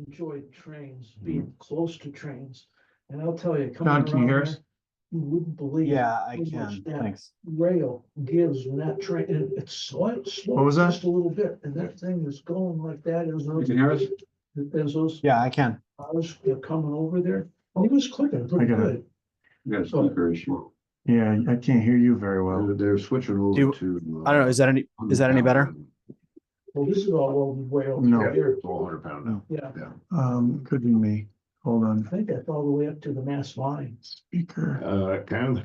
enjoyed trains, being close to trains. And I'll tell you, John, coming can you around hear there, us? you wouldn't believe. Yeah, I how much can. that Thanks. Rail gives when that train, and it's slow, What was that? just a little bit, and that thing is going like that as You those. can hear us? As those Yeah, I can. cars are coming over there, he was clicking pretty I got it. good. We got a speaker issue. Yeah, I can't hear you very well. They're switching over Do- to. I don't know. Is that any better? Well, this is all over rail. No. Yeah, Here, 100 pound now. yeah, Could be me. Hold I on. think that's all the way up to the Mass line. Speaker. Kind of.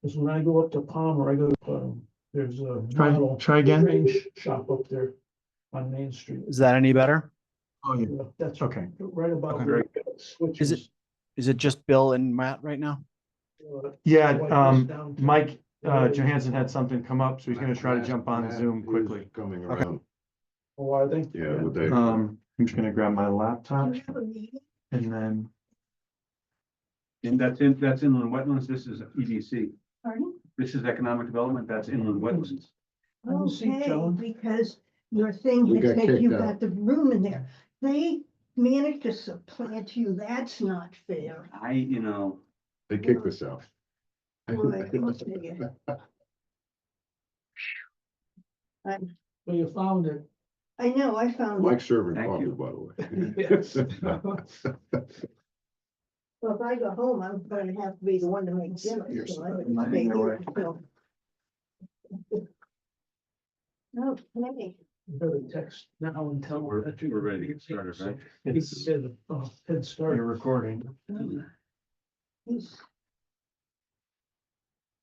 Because when I go up to Palmer, I go, there's a model Try again. range shop up there on Main Street. Is that any better? Oh, yeah. Yeah, that's Okay. right about Okay. where it switches. Is it just Bill and Matt right now? Yeah, down to- Mike, Johansson had something come up, so he's gonna try to jump on Zoom quickly. Coming Okay. around. Oh, I think. Yeah, with that. I'm just gonna grab my laptop and then, And that's inland wetlands, this is EDC. Pardon? This is economic development, that's inland wetlands. I will see, Okay, John. because your thing We had got said you kicked got out. the room in there. They managed to supplant you. That's not fair. They kicked us out. Right, okay. Well, you found it. I know, I found, Mike's serving Thank coffee, you. by the way. Yes. well, if I go home, I'm gonna have to be the one to make dinner. Yes. So I would Might stay be the here, so. Okay, You better text now and tell her that We're ready to get started, right? He said, head start. you're recording. he's-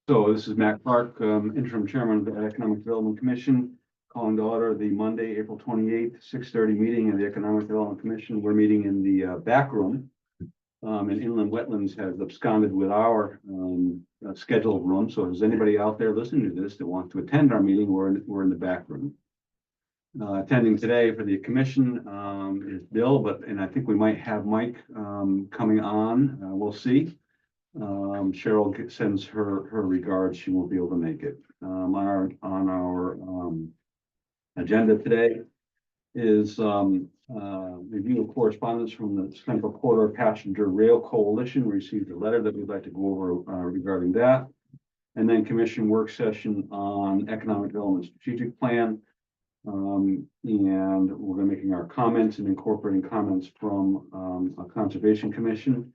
So this is Matt Clark, interim chairman of the Economic Development Commission, calling to order the Monday, April 28th, 6:30 meeting of the Economic Development Commission. We're meeting in the back room. And inland wetlands has absconded with our scheduled room. So if there's anybody out there listening to this that wants to attend our meeting, we're in the back room. Attending today for the commission is Bill, and I think we might have Mike coming on. We'll see. Cheryl sends her regards. She won't be able to make it. On our agenda today is review of correspondence from the Central Corridor Passenger Rail Coalition. We received a letter that we'd like to go over regarding that. And then commission work session on economic development strategic plan. And we're gonna making our comments and incorporating comments from a conservation commission.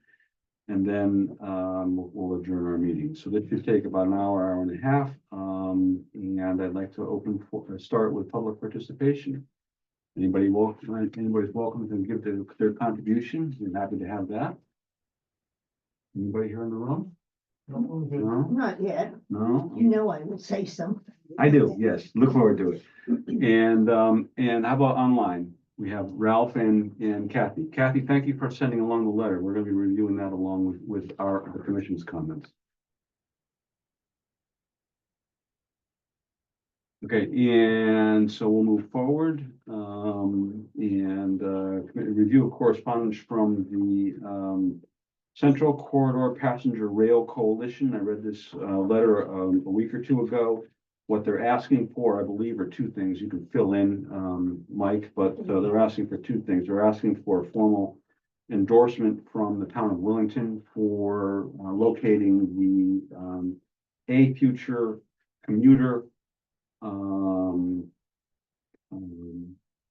And then we'll adjourn our meeting. So this should take about an hour and a half. And I'd like to start with public participation. Anybody's welcome to give their contribution. We're happy to have that. Anybody here in the room? No, Not yet. no? You know, I would say something. I do, yes. Look forward to it. And how about online? We have Ralph and Kathy. Kathy, thank you for sending along the letter. We're gonna be reviewing that along with the commission's comments. Okay, and so we'll move forward, review of correspondence from the Central Corridor Passenger Rail Coalition. I read this letter a week or two ago. What they're asking for, I believe, are two things. You can fill in, Mike, but they're asking for two things. They're asking for a formal endorsement from the town of Willington for locating a future commuter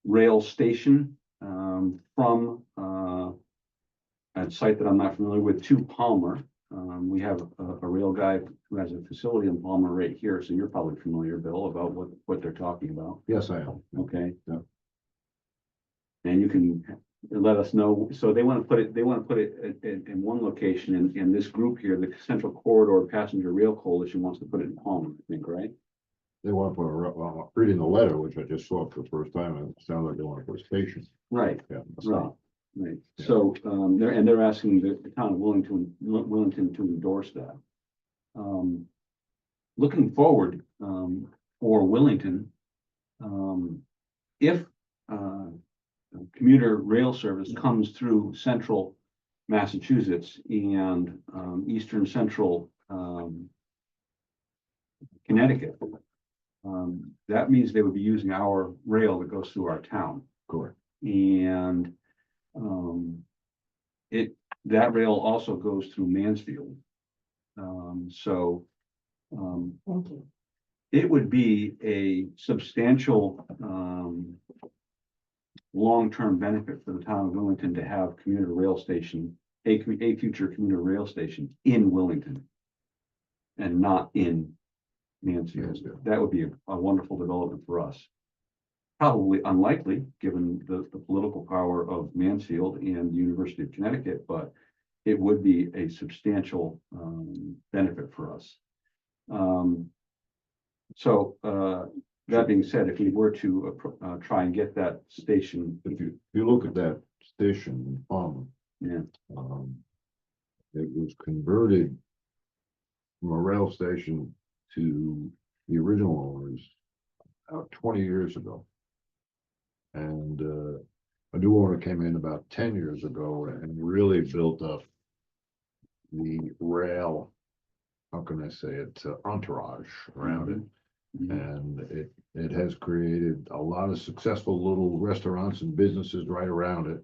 rail station from a site that I'm not familiar with to Palmer. We have a rail guy who has a facility in Palmer right here, so you're probably familiar, Bill, about what they're talking about. Yes, I am. Okay. Yeah. And you can let us know. So they want to put it in one location, and this group here, the Central Corridor Passenger Rail Coalition, wants to put it in Palmer, I think, right? They want to put well, reading the letter, which I just saw for the first time, and it sounds like they want to put a station. Right. Yeah. Right, right. Yeah. So, they're asking the town of Willington to endorse that. Looking forward, for Willington, if, commuter rail service comes through central Massachusetts and, eastern central, Connecticut, that means they would be using our rail that goes through our town. Correct. And That rail also goes through Mansfield. So, Thank you. it would be a substantial, long-term benefit for the town of Willington to have commuter rail station, a future commuter rail station in Willington and not in Mansfield. Mansfield. That would be a wonderful development for us. Probably unlikely, given the political power of Mansfield and the University of Connecticut, but it would be a substantial benefit for us. That being said, if we were to try and get that station, If you look at that station in Palmer, yeah, it was converted from a rail station to the original owners about 20 years ago. And a new owner came in about 10 years ago and really built up the rail, how can I say it, entourage around it. And it has created a lot of successful little restaurants and businesses right around it.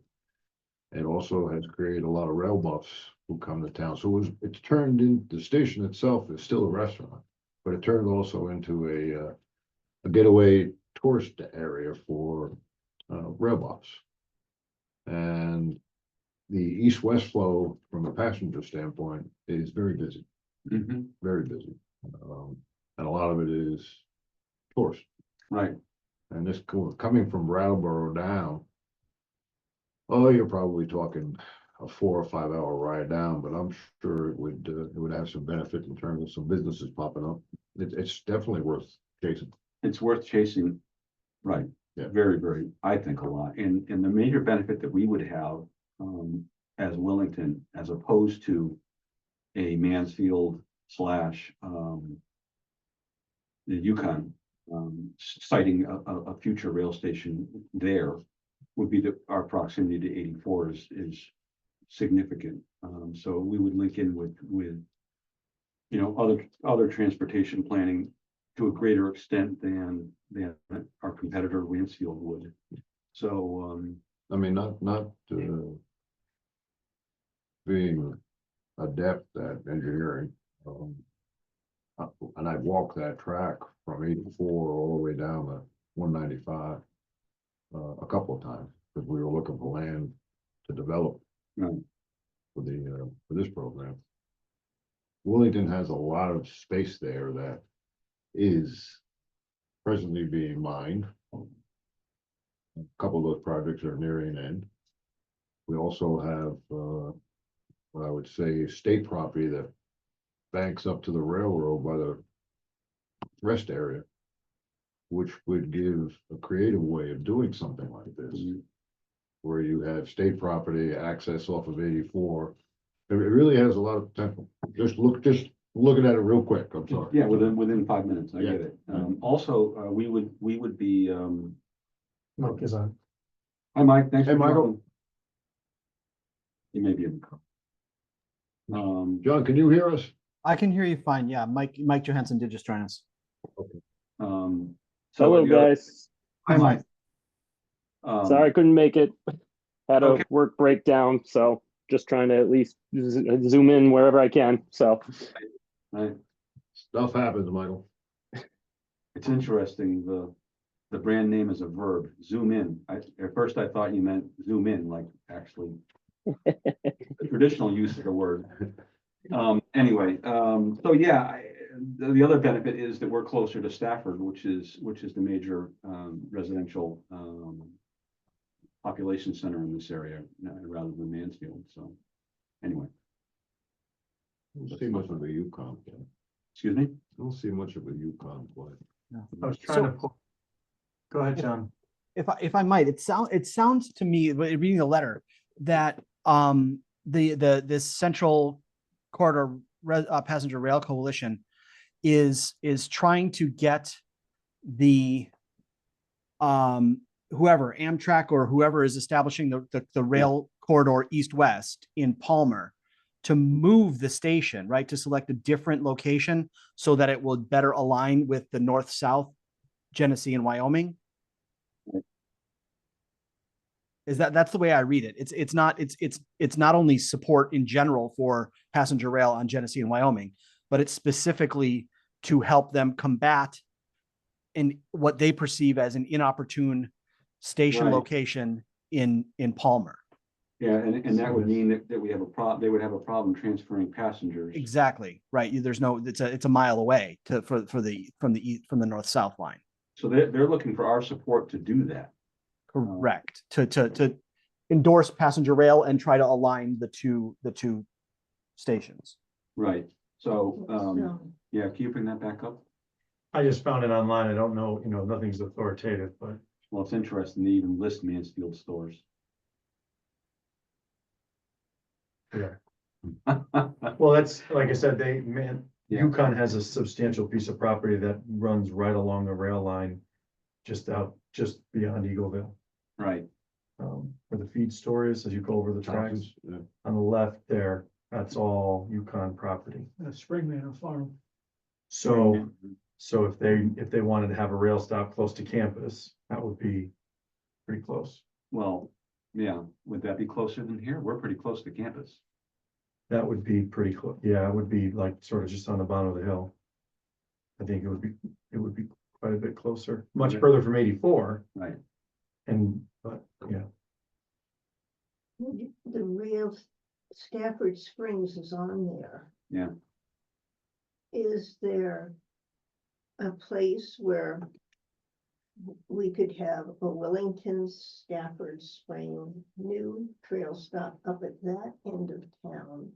It also has created a lot of rail buffs who come to town. So it's turned in, the station itself is still a restaurant, but it turned also into a getaway tourist area for rail buffs. And the east-west flow from a passenger standpoint is very busy, very busy. And a lot of it is tourist. right. And this coming from Brattleboro down, oh, you're probably talking a 4 or 5 hour ride down, but I'm sure it would have some benefit in terms of some businesses popping up. It's definitely worth chasing. It's worth chasing, right? Yeah. Very, very, I think a lot. And the major benefit that we would have as Willington, as opposed to a Mansfield / the Yukon, citing a future rail station there, would be that our proximity to 84 is significant. So we would link in with other transportation planning to a greater extent than our competitor Mansfield would. So I mean, not being adept at engineering, and I walked that track from 84 all the way down to 195 a couple of times because we were looking for land to develop for this program. Willington has a lot of space there that is presently being mined. A couple of those projects are nearing an end. We also have what I would say state property that banks up to the railroad by the rest area, which would give a creative way of doing something like this, where you have state property access off of 84. It really has a lot of potential. Just looking at it real quick. I'm sorry. yeah, within 5 minutes, I get it. Yeah. Also, we would be. Mike is on. Hi, Mike. Thanks Hey, for Michael. calling. He may be in. John, can you hear us? I can hear you fine. Yeah, Mike Johansson did just join us. So Hello, the other- guys. Hi, Mike. Sorry I couldn't make it. Had a Okay. work breakdown, so just trying to at least zoom in wherever I can. So Right. Stuff happens, Michael. It's interesting, the brand name is a verb, zoom in. At first I thought you meant zoom in, like actually the traditional use of the word. Anyway, so yeah, the other benefit is that we're closer to Stafford, which is the major residential population center in this area, rather than Mansfield. So anyway, I don't see much of a Yukon play. excuse me. I don't see much of a Yukon play. I was trying to pull. Go ahead, John. If I might, it sounds to me, reading the letter, that this central corridor passenger rail coalition is trying to get the whoever, Amtrak or whoever is establishing the rail corridor east-west in Palmer to move the station, right, to select a different location so that it will better align with the north-south Genesee and Wyoming. That's the way I read it. It's not only support in general for passenger rail on Genesee and Wyoming, but it's specifically to help them combat in what they perceive as an inopportune station Right. location in Palmer. Yeah, and that would mean that we have a problem, they would have a problem transferring passengers. Exactly, right. There's no, it's a mile away from the north-south line. So they're looking for our support to do that. Correct. To endorse passenger rail and try to align the two stations. Right. So, So, yeah, can you bring that back up? I just found it online. I don't know, nothing's authoritative, but Well, it's interesting, they even list Mansfield stores. yeah. Well, that's, like I said, Yeah. Yukon has a substantial piece of property that runs right along the rail line, just beyond Eagleville. Right, Where the feed store is, as you go over the tracks, Yeah. on the left there, that's all Yukon property. Springman Farm. So if they wanted to have a rail stop close to campus, that would be pretty close. well, yeah, would that be closer than here? We're pretty close to campus. That would be pretty close. Yeah, it would be like sort of just on the bottom of the hill. I think it would be quite a bit closer, much Okay. further from 84. Right, But yeah, the real Stafford Springs is on there. yeah. Is there a place where we could have a Willington Stafford Spring new trail stop up at that end of town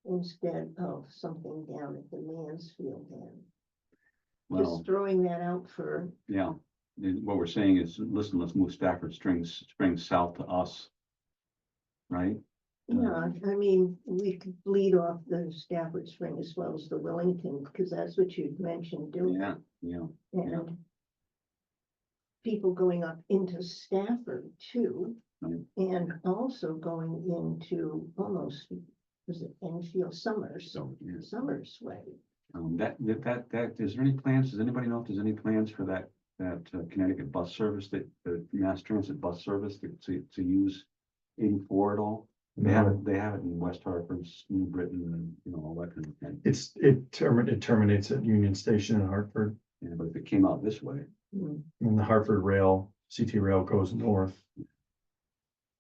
instead of something down at the Mansfield end? Well, Just throwing that out for, yeah, what we're saying is, listen, let's move Stafford Springs south to us. Right? yeah, I mean, we could bleed off the Stafford Spring as well as the Willington, because that's what you'd mentioned doing. Yeah, yeah, And people going up into Stafford too, Right. and also going into almost, was it Enfield, Summers, So, yeah. Summers Way. That, is there any plans, does anybody know if there's any plans for that Connecticut bus service, that the mass transit bus service to use 84 at all? They have it in West Hartford, New Britain, and all that kind of thing. it terminates at Union Station in Hartford, Yeah, but if it came out this way, Mm. and the Hartford Rail, CT Rail goes north.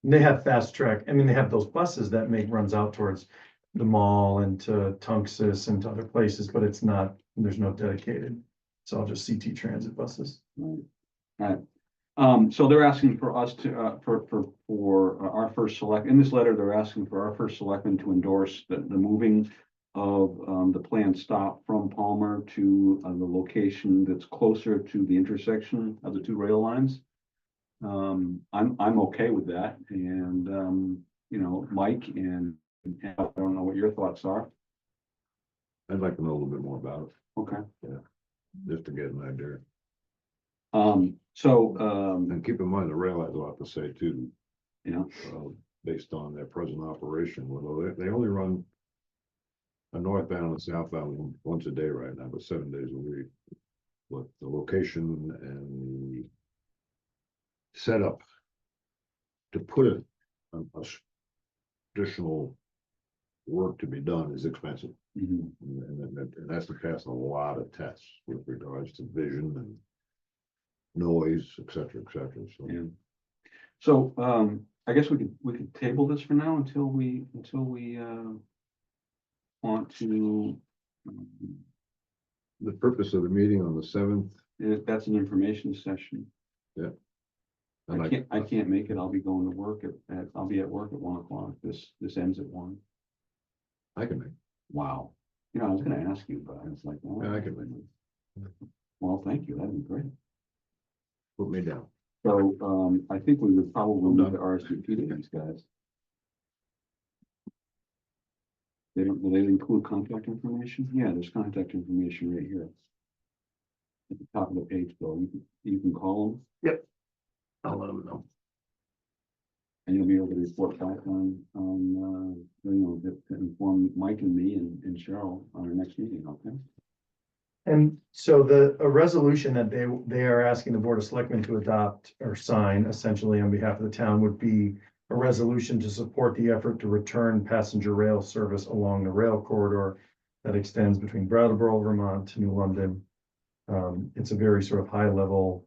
And they have fast track. I mean, they have those buses that make runs out towards the mall and to Tunxus and to other places, but there's no dedicated. It's all just CT transit buses. right? So they're asking for us to, for our first in this letter, they're asking for our first selectman to endorse the moving of, the planned stop from Palmer to, the location that's closer to the intersection of the two rail lines. I'm okay with that, and, Mike and I don't know what your thoughts are. I'd like to know a little bit more about Okay. it, just to get an idea. And keep in mind, the rail has a lot to say too, based on their present operation. Well, they only run a northbound and southbound once a day right now, but 7 days a week. But the location and the setup to put a additional work to be done is expensive. Mhm. And that's to pass a lot of tests with regards to vision and noise, et cetera, so. Yeah. So, I guess we could table this for now until we want to, The purpose of the meeting on the 7th. that's an information session. I can't make it. I'll be going to work I'll be at work at 1:00. This ends at 1:00. I can make. Wow. I was gonna ask you, but I was like, well, Yeah, I can make. well, thank you. That'd be great. Put me down. So, I think we would probably need to RSVP to these guys. Do they include contact information? Yeah, there's contact information right here. At the top of the page, Bill, you can call them I'll let them know. and you'll be able to report back on, to inform Mike and me and Cheryl on our next meeting, okay? And so a resolution that they are asking the Board of Selectmen to adopt or sign essentially on behalf of the town would be a resolution to support the effort to return passenger rail service along the rail corridor that extends between Brattleboro, Vermont to New London. It's a very sort of high level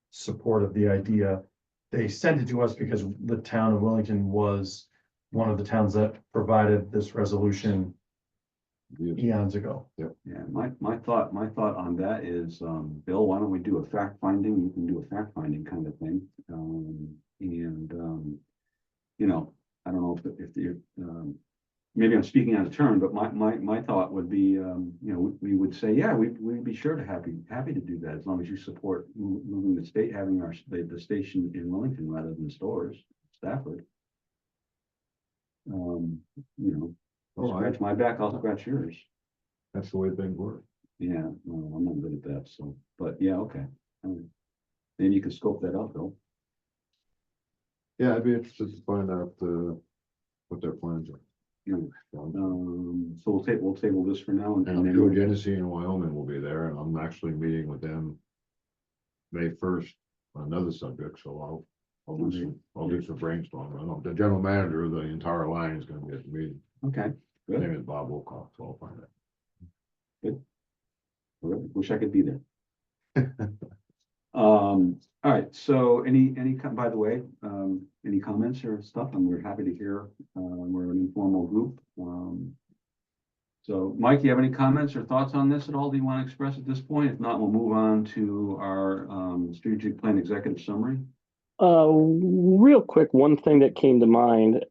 support of the idea. They sent it to us because the town of Willington was one of the towns that provided this resolution eons ago. Yeah, my thought on that is, Bill, why don't we do a fact finding? You can do a fact finding kind of thing. You know, I don't know if you're, maybe I'm speaking out of turn, but my thought would be, you know, we would say, yeah, we'd be sure to happy to do that as long as you support moving the state, having the station in Willington rather than Stores, Stafford. You know, Oh, scratch my back, I'll scratch yours. That's the way things work. Yeah, well, I'm not good at that, so, but yeah, okay. Maybe you can scope that out, Bill. Yeah, I'd be interested to find out, what their plans are. Yeah. So we'll table this for now, and And I'm then sure Genesee and Wyoming will be there, and I'm actually meeting with them May 1st on another subject, so I'll do some brainstorming. I know the general manager of the entire line is gonna be at the meeting. Okay, His good. name is Bob Wilcox, so I'll find out. Wish I could be there. All right, so by the way, any comments or stuff, and we're happy to hear, we're an informal group. So Mike, you have any comments or thoughts on this at all that you want to express at this point? If not, we'll move on to our strategic plan executive summary. Real quick, one thing that came to mind,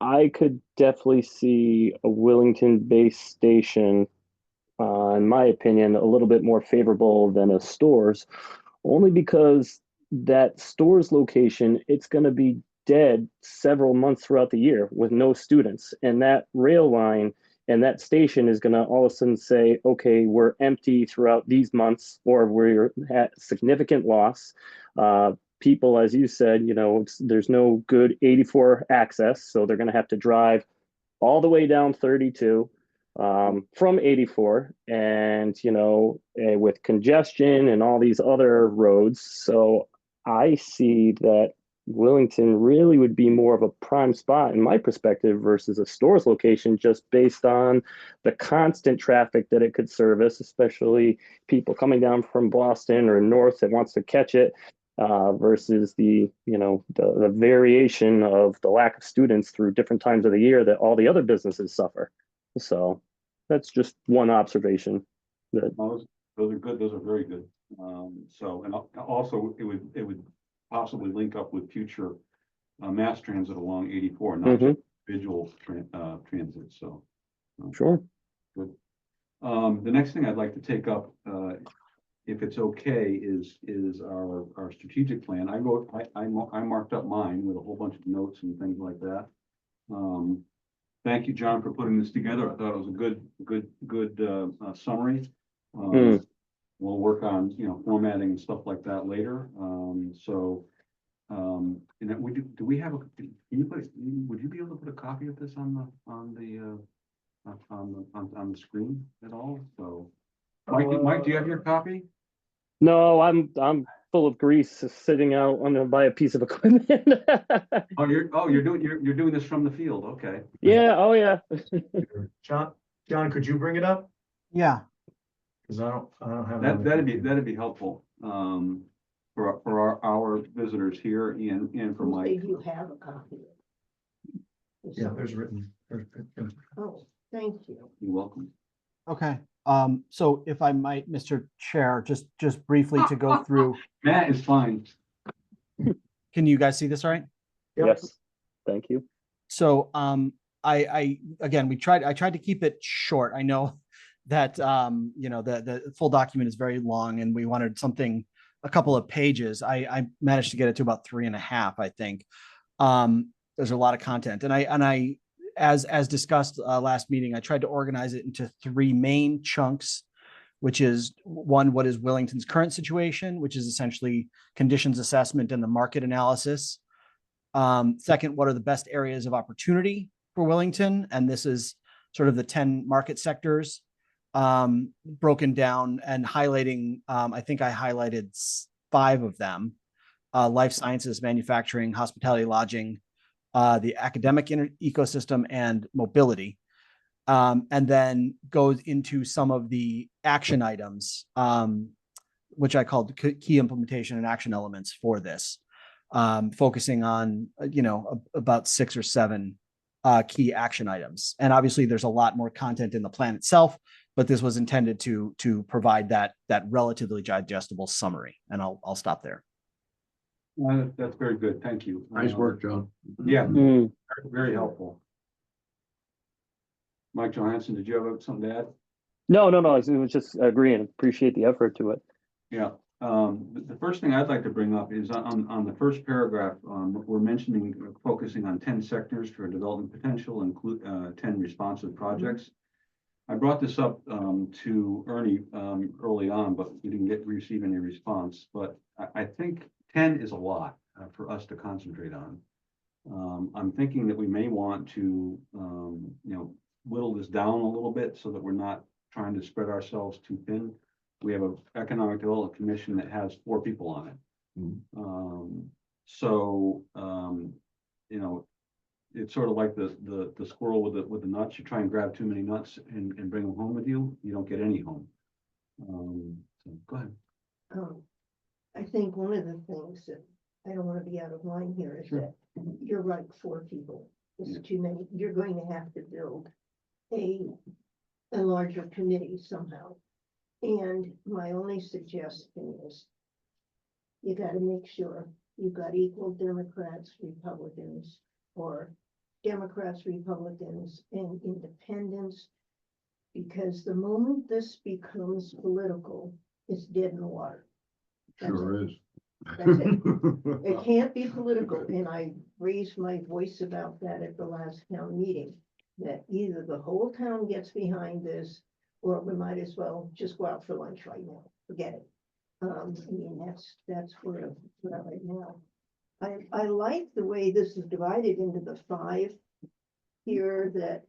I could definitely see a Willington-based station, in my opinion, a little bit more favorable than a Stores, only because that Stores location, it's going to be dead several months throughout the year with no students. And that rail line and that station is going to all of a sudden say, okay, we're empty throughout these months, or we're at significant loss. People, as you said, you know, there's no good 84 access, so they're going to have to drive all the way down 32 from 84, and you know, with congestion and all these other roads. So I see that Willington really would be more of a prime spot in my perspective versus a Stores location, just based on the constant traffic that it could service, especially people coming down from Boston or north that wants to catch it, versus the, you know, the variation of the lack of students through different times of the year that all the other businesses suffer. So that's just one observation. Those are good. Those are very good. So, and also it would possibly link up with future mass transit along 84, not just individual transit. So Sure. good. The next thing I'd like to take up, if it's okay, is our strategic plan. I marked up mine with a whole bunch of notes and things like that. Thank you, John, for putting this together. I thought it was a good summary. We'll work on, you know, formatting and stuff like that later. And then do we have can you would you be able to put a copy of this on the screen at all? So Mike, do you have your copy? No, I'm full of grease sitting out by a piece of equipment. You're doing this from the field. Okay. Yeah. Oh yeah. John, could you bring it up? Yeah. Because I don't have That'd be helpful for our visitors here and for Mike. Maybe you have a copy. Yeah, there's written. Oh, thank you. You're welcome. Okay. So if I might, Mr. Chair, just briefly to go through. Matt is fine. Can you guys see this all right? Yep. Yes. Thank you. So I again, I tried to keep it short. I know that you know, the full document is very long and we wanted something, a couple of pages. I managed to get it to about 3.5, I think. There's a lot of content, and I as discussed last meeting, I tried to organize it into 3 main chunks, which is one, what is Willington's current situation, which is essentially conditions assessment and the market analysis. Second, what are the best areas of opportunity for Willington? And this is sort of the 10 market sectors. broken down and highlighting, I think I highlighted 5 of them. Life sciences, manufacturing, hospitality, lodging, the academic ecosystem, and mobility. And then goes into some of the action items, which I called key implementation and action elements for this, focusing on, about 6 or 7 key action items. And obviously there's a lot more content in the plan itself, but this was intended to provide that relatively digestible summary. And I'll stop there. That's very good. Thank you. Nice work, John. Yeah, Mm. very helpful. Mike Johansson, did you have something to add? No, it was just agreeing. Appreciate the effort to it. Yeah, the first thing I'd like to bring up is on the first paragraph, we're mentioning focusing on 10 sectors for development potential, include 10 responsive projects. I brought this up to Ernie early on, but we didn't receive any response. But I think 10 is a lot for us to concentrate on. I'm thinking that we may want to, whittle this down a little bit so that we're not trying to spread ourselves too thin. We have an economic development commission that has 4 people on it. Mhm. It's sort of like the squirrel with the nuts. You try and grab too many nuts and bring them home with you, you don't get any home. So go ahead. I think one of the things that, I don't want to be out of line here, is that you're right, 4 people is too many. You're going to have to build a larger committee somehow. And my only suggestion is you got to make sure you've got equal Democrats, Republicans, or Democrats, Republicans, and independents. Because the moment this becomes political, it's dead in the water. That's Sure it. is. That's it. It can't be political, and I raised my voice about that at the last town meeting, that either the whole town gets behind this, or we might as well just go out for lunch right now, forget it. That's where we're at right now. I like the way this is divided into the 5 here that,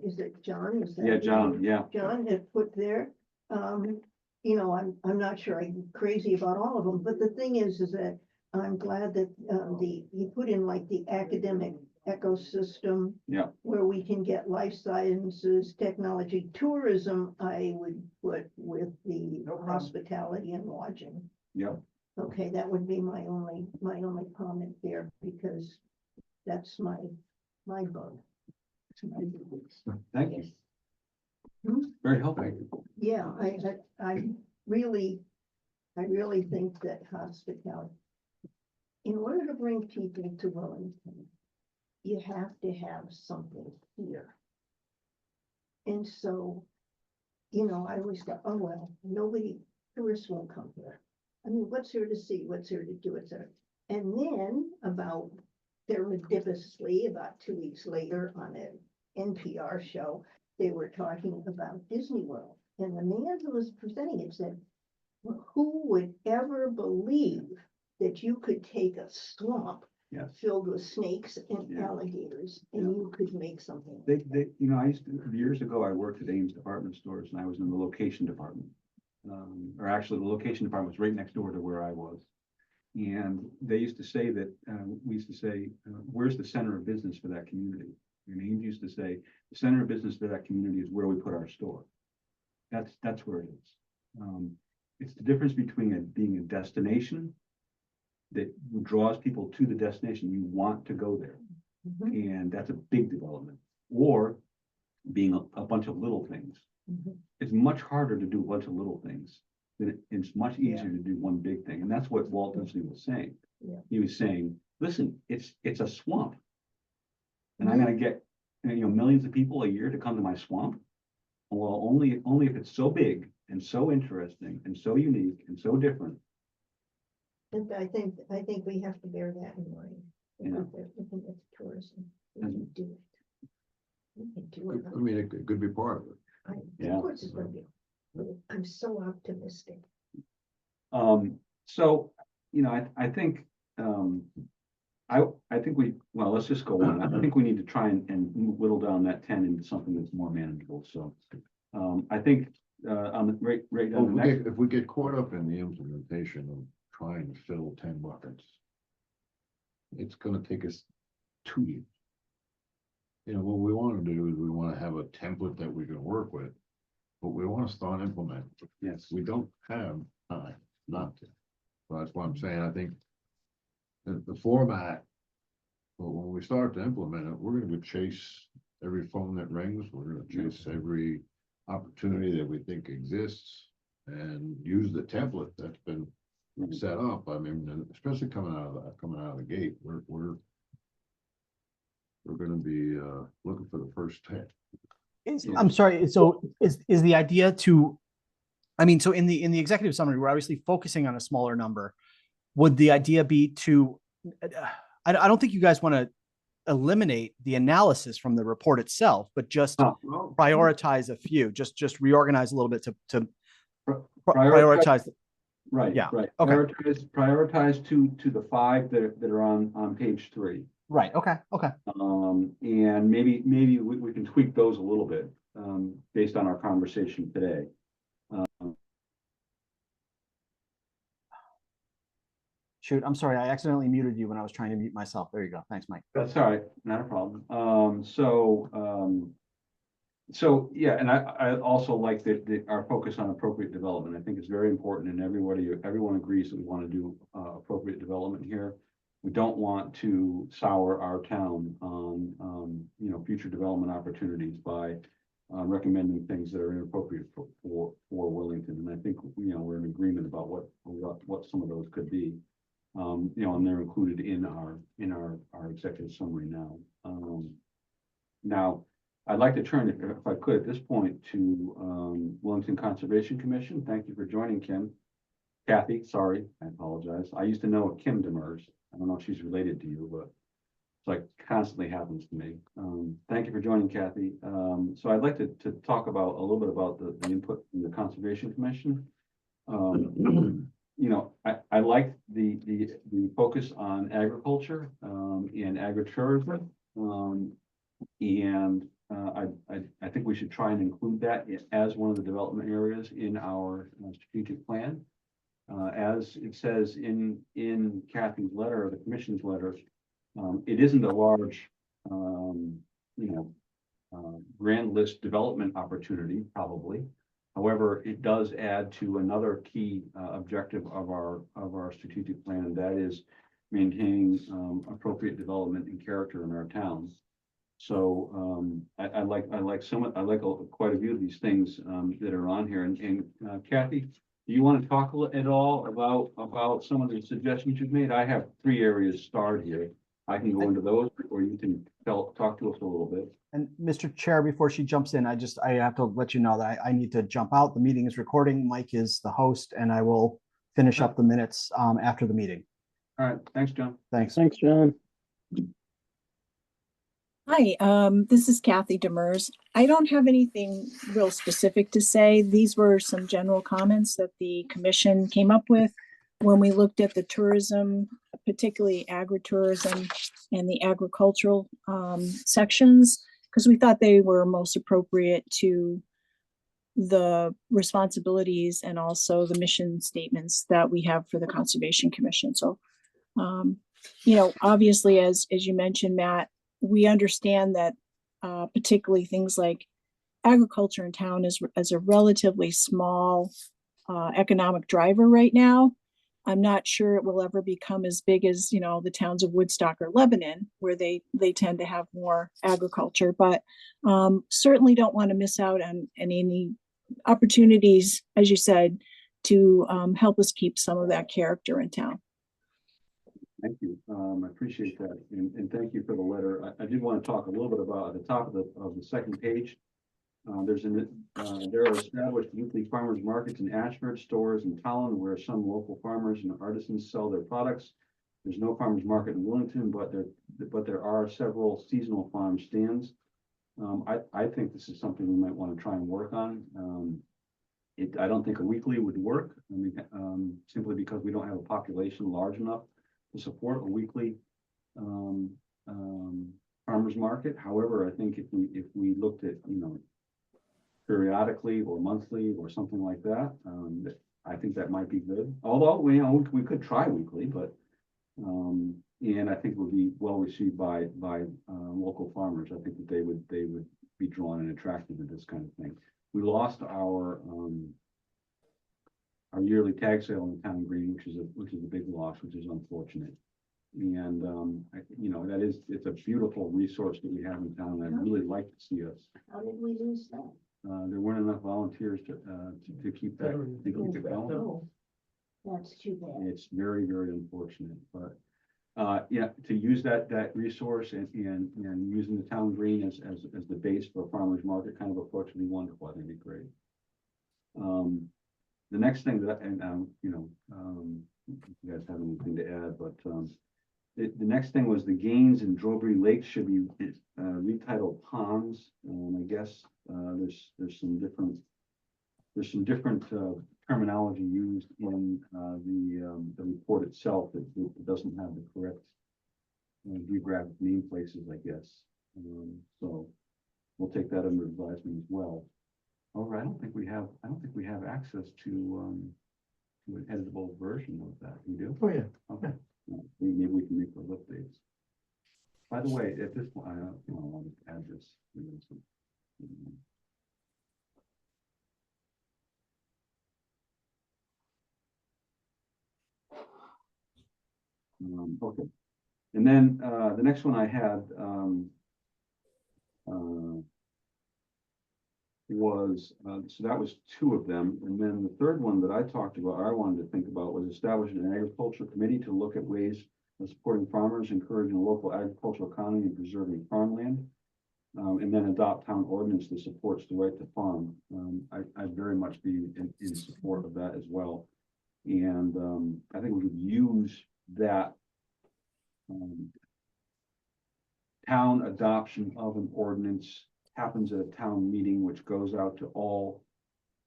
is it John? Is that Yeah, his John, name? yeah. John had put there. I'm not sure I'm crazy about all of them, but the thing is that I'm glad that he put in like the academic ecosystem. Yeah. Where we can get life sciences, technology, tourism, I would put with the hospitality and lodging. Yeah. Okay, that would be my only comment there, because that's my bug. Thank you. Hmm? Very helpful. Thank you. Yeah, I really think that hospitality, in order to bring people to Wellington, you have to have something here. And so, I always thought, oh, well, tourists won't come here. I mean, what's there to see? What's there to do? Etc. And then about serendipitously, about 2 weeks later on an NPR show, they were talking about Disney World. And the man who was presenting it said, well, who would ever believe that you could take a swamp Yeah. filled with snakes and Yeah. alligators, and you could make something. Years ago, I worked at Ames Department Stores, and I was in the location department. Or actually, the location department was right next door to where I was. And they used to say that, we used to say, where's the center of business for that community? And Ames used to say, the center of business for that community is where we put our store. That's where it is. It's the difference between being a destination that draws people to the destination. You want to go there. Mhm, And that's a big development. Or being a bunch of little things. mhm. It's much harder to do a bunch of little things. It's much easier to do one big thing. And that's what Walt Disney was saying. Yeah. He was saying, listen, it's a swamp. And I'm gonna get, millions of people a year to come to my swamp. Well, only if it's so big and so interesting and so unique and so different. And I think we have to bear that in mind. Yeah. I think it's tourism. We can do it. We can do it. I mean, it could be part of it. Yeah. Of course it's gonna be. I'm so optimistic. So, I think, I think let's just go on. I think we need to try and whittle down that 10 into something that's more manageable. So, I think on the right Oh, on the next. if we get caught up in the implementation of trying to fill 10 buckets, it's gonna take us 2 years. You know, what we wanna do is we wanna have a template that we can work with, but we wanna start implementing. Yes. We don't have time not to. So that's why I'm saying, I think the format, but when we start to implement it, we're gonna chase every phone that rings, we're gonna chase every opportunity that we think exists and use the template that's been set up. I mean, especially coming out of the gate, we're gonna be looking for the first 10. I'm sorry, so is the idea to, I mean, so in the executive summary, we're obviously focusing on a smaller number. Would the idea be to, I don't think you guys want to eliminate the analysis from the report itself, but just prioritize a few, just reorganize a little bit to prioritize. Right, Yeah, right. okay. Prioritize to the 5 that are on page 3. Right, okay. And maybe we can tweak those a little bit, based on our conversation today. Shoot, I'm sorry, I accidentally muted you when I was trying to mute myself. There you go. Thanks, Mike. That's all right, not a problem. So yeah, and I also like that our focus on appropriate development. I think it's very important, and everyone agrees that we want to do appropriate development here. We don't want to sour our town on future development opportunities by recommending things that are inappropriate for Willington. And I think we're in agreement about what some of those could be. And they're included in our executive summary now. Now, I'd like to turn, if I could, at this point to Willington Conservation Commission. Thank you for joining, Kathy, sorry, I apologize. I used to know a Kim Demers. I don't know if she's related to you, but it's like constantly happens to me. Thank you for joining, Kathy. So I'd like to talk about a little bit about the input from the Conservation Commission. I like the focus on agriculture and agritourism. I think we should try and include that as one of the development areas in our strategic plan. As it says in Kathy's letter, the commission's letter, it isn't a large, grand list development opportunity, probably. However, it does add to another key objective of our strategic plan, and that is maintaining appropriate development and character in our towns. So I like quite a few of these things that are on here. And Kathy, do you want to talk at all about some of the suggestions you've made? I have 3 areas starred here. I can go into those, or you can talk to us a little bit. And Mr. Chair, before she jumps in, I have to let you know that I need to jump out. The meeting is recording. Mike is the host, and I will finish up the minutes after the meeting. All right. Thanks, John. Thanks. Thanks, John. Hi, this is Kathy Demers. I don't have anything real specific to say. These were some general comments that the commission came up with when we looked at the tourism, particularly agritourism and the agricultural sections, because we thought they were most appropriate to the responsibilities and also the mission statements that we have for the Conservation Commission. So, obviously, as you mentioned, Matt, we understand that particularly things like agriculture in town is a relatively small economic driver right now. I'm not sure it will ever become as big as, the towns of Woodstock or Lebanon, where they tend to have more agriculture, but certainly don't want to miss out on any opportunities, as you said, to help us keep some of that character in town. Thank you. I appreciate that. And thank you for the letter. I did want to talk a little bit about at the top of the second page. There are established weekly farmers markets in Ashford, stores in Tolland, where some local farmers and artisans sell their products. There's no farmers market in Willington, but there are several seasonal farm stands. I think this is something we might want to try and work on. I don't think a weekly would work. I mean, simply because we don't have a population large enough to support a weekly farmers market. However, I think if we looked at periodically or monthly or something like that. I think that might be good, although, we could try weekly, but, and I think it would be well received by local farmers. I think that they would be drawn and attracted to this kind of thing. We lost our yearly tag sale in Town Green, which is a big loss, which is unfortunate. And, it's a beautiful resource that we have in town. I'd really like to see us. How did we lose that? There weren't enough volunteers to keep that, to keep it going. Oh, that's too bad. It's very, very unfortunate, but, to use that resource and using the Town Green as the base for a farmer's market kind of approach would be wonderful. I think it'd be great. The next thing that, if you guys have anything to add, but, the next thing was the Gaines and Drobry Lakes should be retitled ponds. I guess there's some different terminology used in the report itself that doesn't have the correct geographic name places, I guess. So we'll take that under advisement as well. However, I don't think we have access to an editable version of that. We do? Oh, yeah. Okay. Maybe we can make those updates. By the way, at this point, I'll just add this. Okay. And then the next one I had was, so that was two of them. And then the third one that I talked about, or I wanted to think about, was establishing an agriculture committee to look at ways of supporting farmers, encouraging a local agricultural economy and preserving farmland. And then adopt town ordinance that supports the right to farm. I'd very much be in support of that as well. And I think we could use that town adoption of an ordinance happens at a town meeting, which goes out to all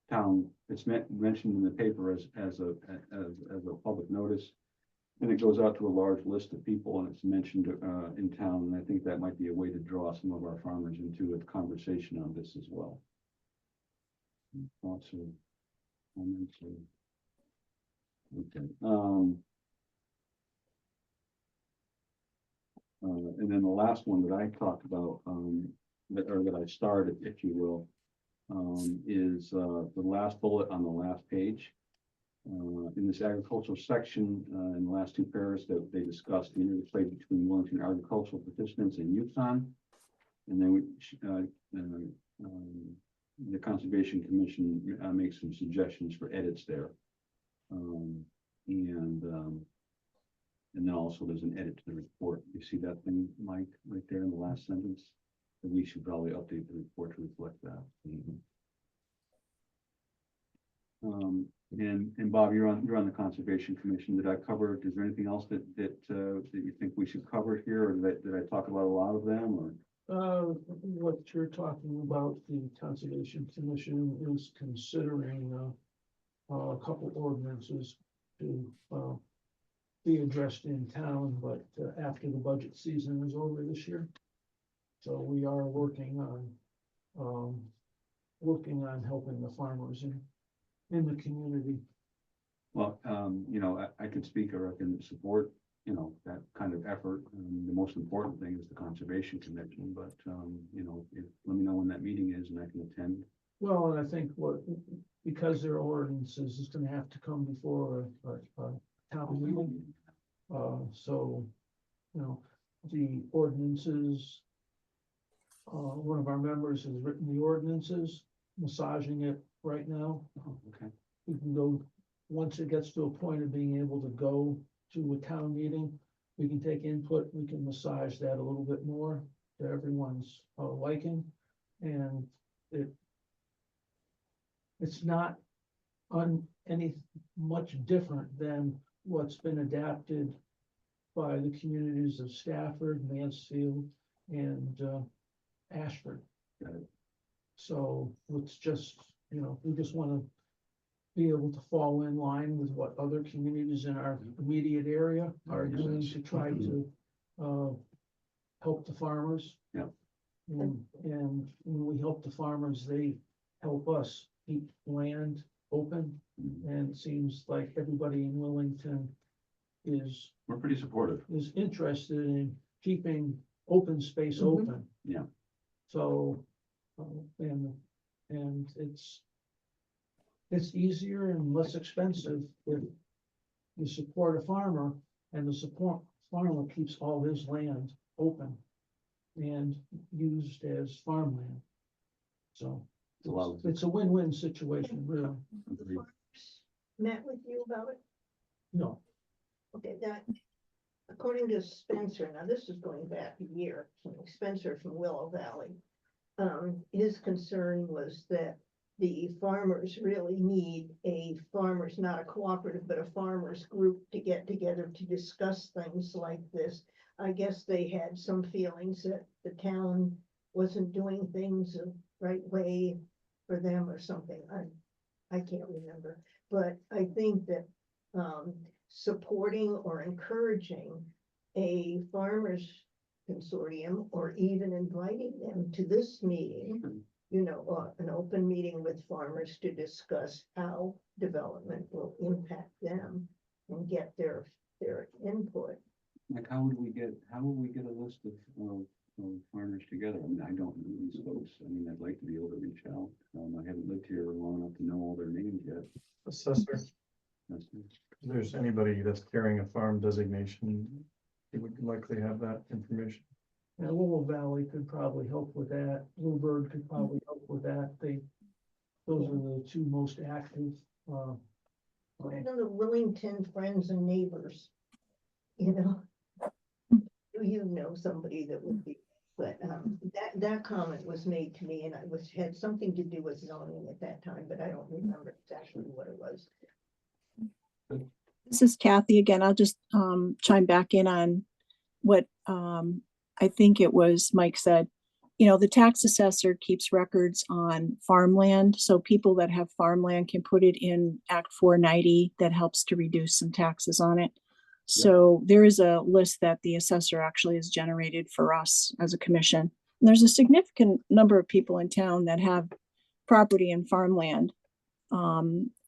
town. It's mentioned in the paper as a public notice, and it goes out to a large list of people, and it's mentioned in town. And I think that might be a way to draw some of our farmers into a conversation on this as well. Thoughts or comments? Okay. And then the last one that I talked about, that I started, if you will, is the last bullet on the last page. In this agricultural section, in the last two paragraphs, that they discussed the interplay between Willington agricultural participants and Yukon. And then the Conservation Commission makes some suggestions for edits there. And then also there's an edit to the report. You see that thing, Mike, right there in the last sentence? And we should probably update the report to reflect that. And Bob, you're on the Conservation Commission. Did I cover? Is there anything else that you think we should cover here, or did I talk about a lot of them? Or What you're talking about, the Conservation Commission is considering a couple ordinances to be addressed in town, but after the budget season is over this year. So we are working on helping the farmers in the community. Well, I can speak, or I can support, that kind of effort. The most important thing is the Conservation Commission, but, let me know when that meeting is and I can attend. Well, and I think because their ordinances is gonna have to come before a town meeting. So, the ordinances, one of our members has written the ordinances, massaging it right now. Oh, okay. We can go, once it gets to a point of being able to go to a town meeting, we can take input, we can massage that a little bit more to everyone's liking. And it's not any much different than what's been adapted by the communities of Stafford, Mansfield, and Ashford. So it's just, we just want to be able to fall in line with what other communities in our immediate area are doing to try to help the farmers. Yeah. And when we help the farmers, they help us keep land open. And it seems like everybody in Willington is We're pretty supportive. interested in keeping open space Mhm. open. Yeah. So, and it's easier and less expensive if you support a farmer and the support farmer keeps all his land open and used as farmland. So It's a lot of- it's a win-win situation, really. The farmers met with you about it? No, Okay, that, according to Spencer, now this is going back a year, Spencer from Willow Valley. His concern was that the farmers really need a farmers, not a cooperative, but a farmers group to get together to discuss things like this. I guess they had some feelings that the town wasn't doing things the right way for them or something. I can't remember, but I think that, supporting or encouraging a farmers consortium or even inviting them to this meeting, you know, an open meeting with farmers to discuss how development will impact them and get their input. Like, how would we get a list of farmers together? I mean, I don't know these folks. I mean, I'd like to be able to reach out. I haven't lived here long enough to know all their names yet. Assessor, That's- if there's anybody that's carrying a farm designation, he would likely have that information. and Willow Valley could probably help with that. Bluebird could probably help with that. Those are the two most active. I know the Willington Friends and Neighbors, you know. Do you know somebody that would be, but, that comment was made to me and had something to do with zoning at that time, but I don't remember exactly what it was. This is Kathy again. I'll just chime back in on what I think it was Mike said. You know, the tax assessor keeps records on farmland, so people that have farmland can put it in Act 490 that helps to reduce some taxes on it. So there is a list that the assessor actually has generated for us as a commission. And there's a significant number of people in town that have property and farmland.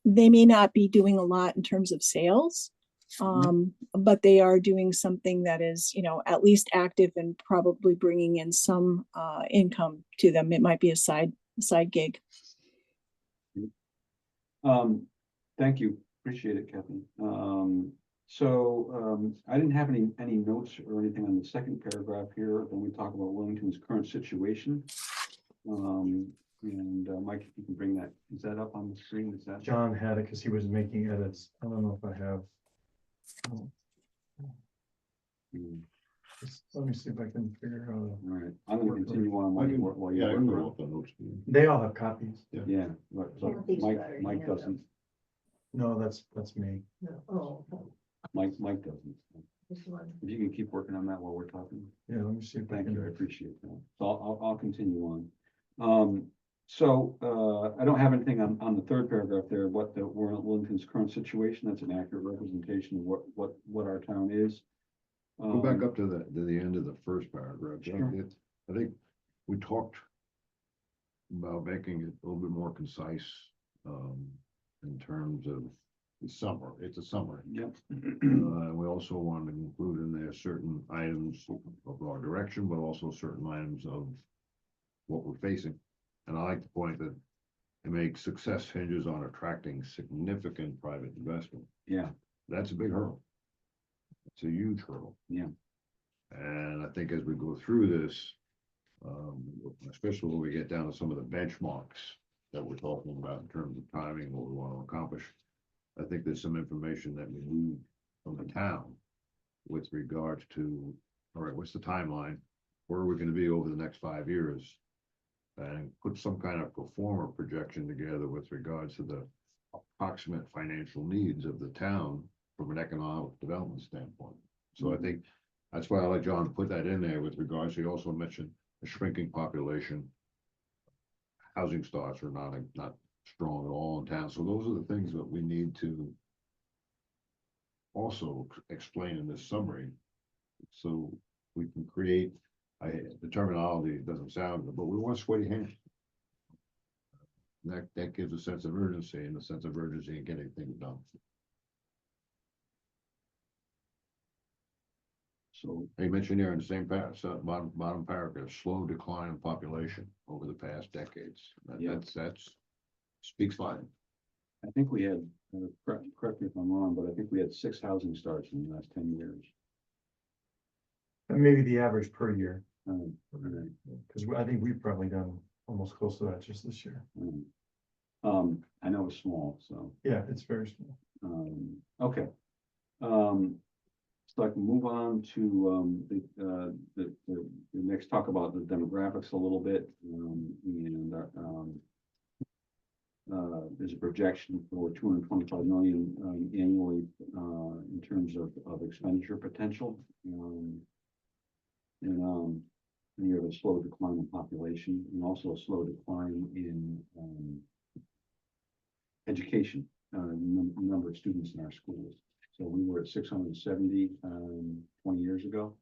They may not be doing a lot in terms of sales, but they are doing something that is, you know, at least active and probably bringing in some income to them. It might be a side gig. Thank you. Appreciate it, Kathy. I didn't have any notes or anything on the second paragraph here when we talk about Willington's current situation. Mike, if you can bring that, is that up on the screen? Is that? John had it because he was making edits. I don't know if I have. Let me see if I can figure out. All right, I'm gonna continue on while Yeah, I you're can working go on off the notes. They all have copies. Yeah, but so Kathy's got her Mike hand up. doesn't, No, that's me. No, oh, okay, Mike doesn't. this one. If you can keep working on that while we're talking. Yeah, let me see if I Thank you, I can. appreciate that. So I'll continue on. I don't have anything on the third paragraph there, what the Willington's current situation. That's an accurate representation of what our town is. Go back up to the end of the first paragraph. Sure. I think we talked about making it a little bit more concise, in terms of the summer. It's a summary. Yep. We also wanted to include in there certain items of our direction, but also certain items of what we're facing. And I like the point that it makes success hinges on attracting significant private investment. Yeah, That's a big hurdle. It's a huge hurdle. yeah. And I think as we go through this, especially when we get down to some of the benchmarks that we're talking about in terms of timing, what we want to accomplish, I think there's some information that we need from the town with regards to, all right, what's the timeline? Where are we going to be over the next 5 years? And put some kind of pro forma projection together with regards to the approximate financial needs of the town from an economic development standpoint. So I think that's why I like John to put that in there with regards. He also mentioned a shrinking population. Housing starts are not strong at all in town. So those are the things that we need to also explain in this summary. So we can create, the terminology doesn't sound good, but we want sweaty hands. That gives a sense of urgency and a sense of urgency in getting things done. So, They mentioned here in the same bottom paragraph, slow decline in population over the past decades. Yeah. That's speaks volume. I think we had, correct me if I'm wrong, but I think we had 6 housing starts in the last 10 years. And maybe the average per year, Right. because I think we've probably done almost close to that just this year. I know it's small, so, Yeah, it's very small. okay. So I can move on to, the next talk about the demographics a little bit. There's a projection for 225 million, annually, in terms of expenditure potential. And you have a slow decline in population and also a slow decline in, education, number of students in our schools. So we were at 670, 20 years ago,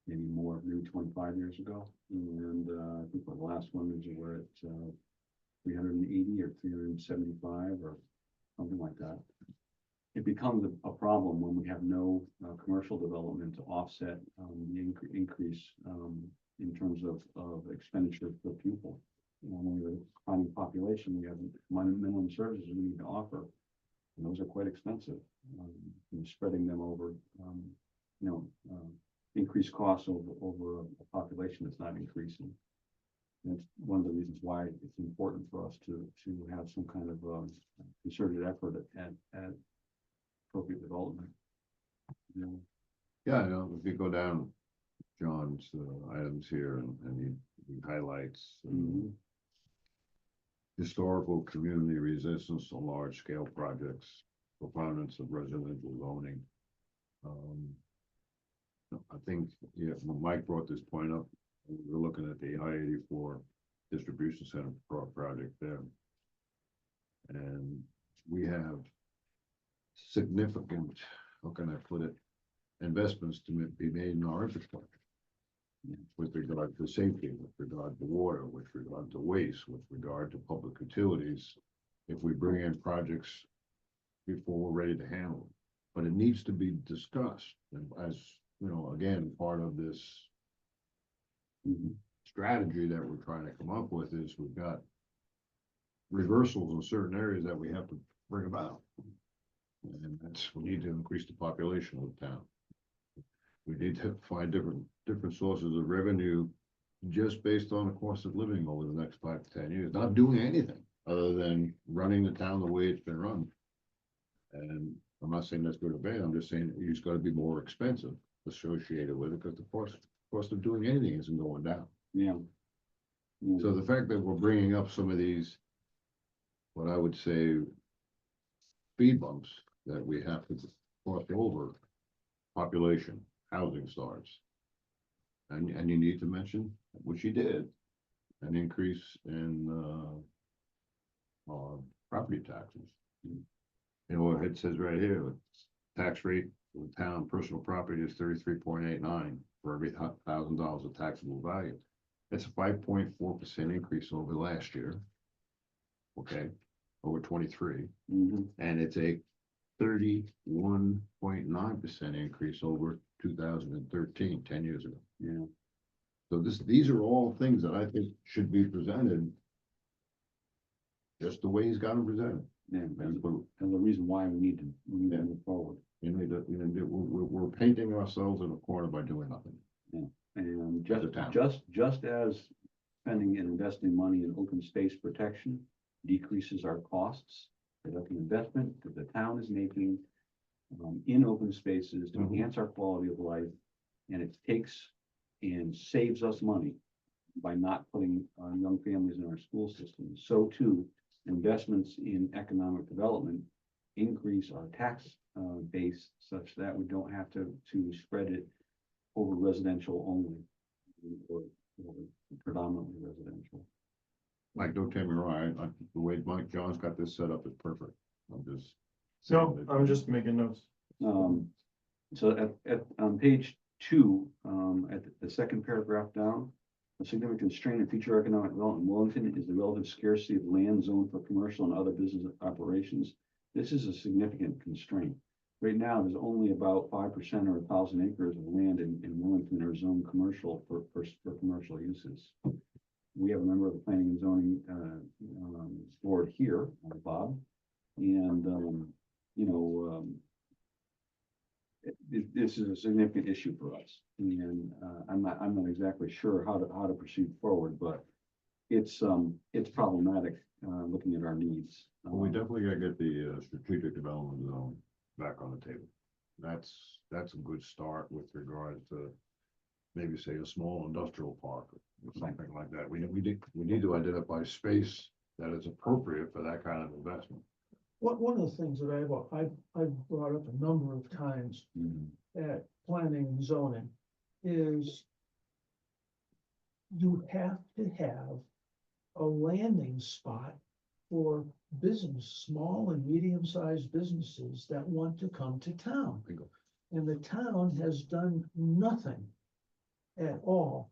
maybe more, maybe 25 years ago. And I think the last one is we're at 380 or 375 or something like that. It becomes a problem when we have no commercial development to offset the increase in terms of expenditure per pupil. When we have a declining population, we have minimum services we need to offer. And those are quite expensive. Spreading them over, increased costs over a population that's not increasing. That's one of the reasons why it's important for us to have some kind of concerted effort at appropriate development. Yeah, if you go down John's items here and he highlights historical community resistance to large scale projects, proponents of residential zoning. I think, when Mike brought this point up, we were looking at the I-84 distribution center project there. And we have significant, how can I put it, investments to be made in our infrastructure. With regard to safety, with regard to water, with regard to waste, with regard to public utilities, if we bring in projects before we're ready to handle it. But it needs to be discussed, and as again, part of this strategy that we're trying to come up with is we've got reversals in certain areas that we have to bring about. And we need to increase the population of the town. We need to find different sources of revenue just based on the cost of living over the next 5 to 10 years, not doing anything other than running the town the way it's been run. And I'm not saying that's good or bad. I'm just saying it's got to be more expensive associated with it because the cost of doing anything isn't going down. Yeah. So the fact that we're bringing up some of these, what I would say, speed bumps that we have to cross over, population, housing starts. And you need to mention, which you did, an increase in property taxes. It says right here, tax rate for the town personal property is 33.89 for every $1,000 of taxable value. That's a 5.4% increase over last year. Okay, over 23, and it's a 31.9% increase over 2013, 10 years ago. Yeah. So these are all things that I think should be presented just the way he's got them presented. Yeah, and the reason why we need to move forward. We're painting ourselves in a corner by doing nothing. Yeah. And just as spending and investing money in open space protection decreases our costs, the investment that the town is making in open spaces to enhance our quality of life, and it takes and saves us money by not putting young families in our school system. So too, investments in economic development increase our tax base such that we don't have to spread it over residential only or predominantly residential. Mike, don't take me wrong. The way Mike John's got this set up is perfect. I'm just making notes. So on page 2, at the second paragraph down, A significant constraint in future economic development in Wellington is the relative scarcity of land zoned for commercial and other business operations. This is a significant constraint. Right now, there's only about 5% or 1,000 acres of land in Wellington are zoned commercial for commercial uses. We have a member of the planning and zoning board here, Bob, and this is a significant issue for us, and I'm not exactly sure how to proceed forward, but it's problematic looking at our needs. Well, we definitely gotta get the strategic development zone back on the table. That's a good start with regards to maybe say a small industrial park or something like that. We need to identify space that is appropriate for that kind of investment. One of the things that I've brought up a number of times at planning and zoning is you have to have a landing spot for business, small and medium-sized businesses that want to come to town. Bingo. And the town has done nothing at all.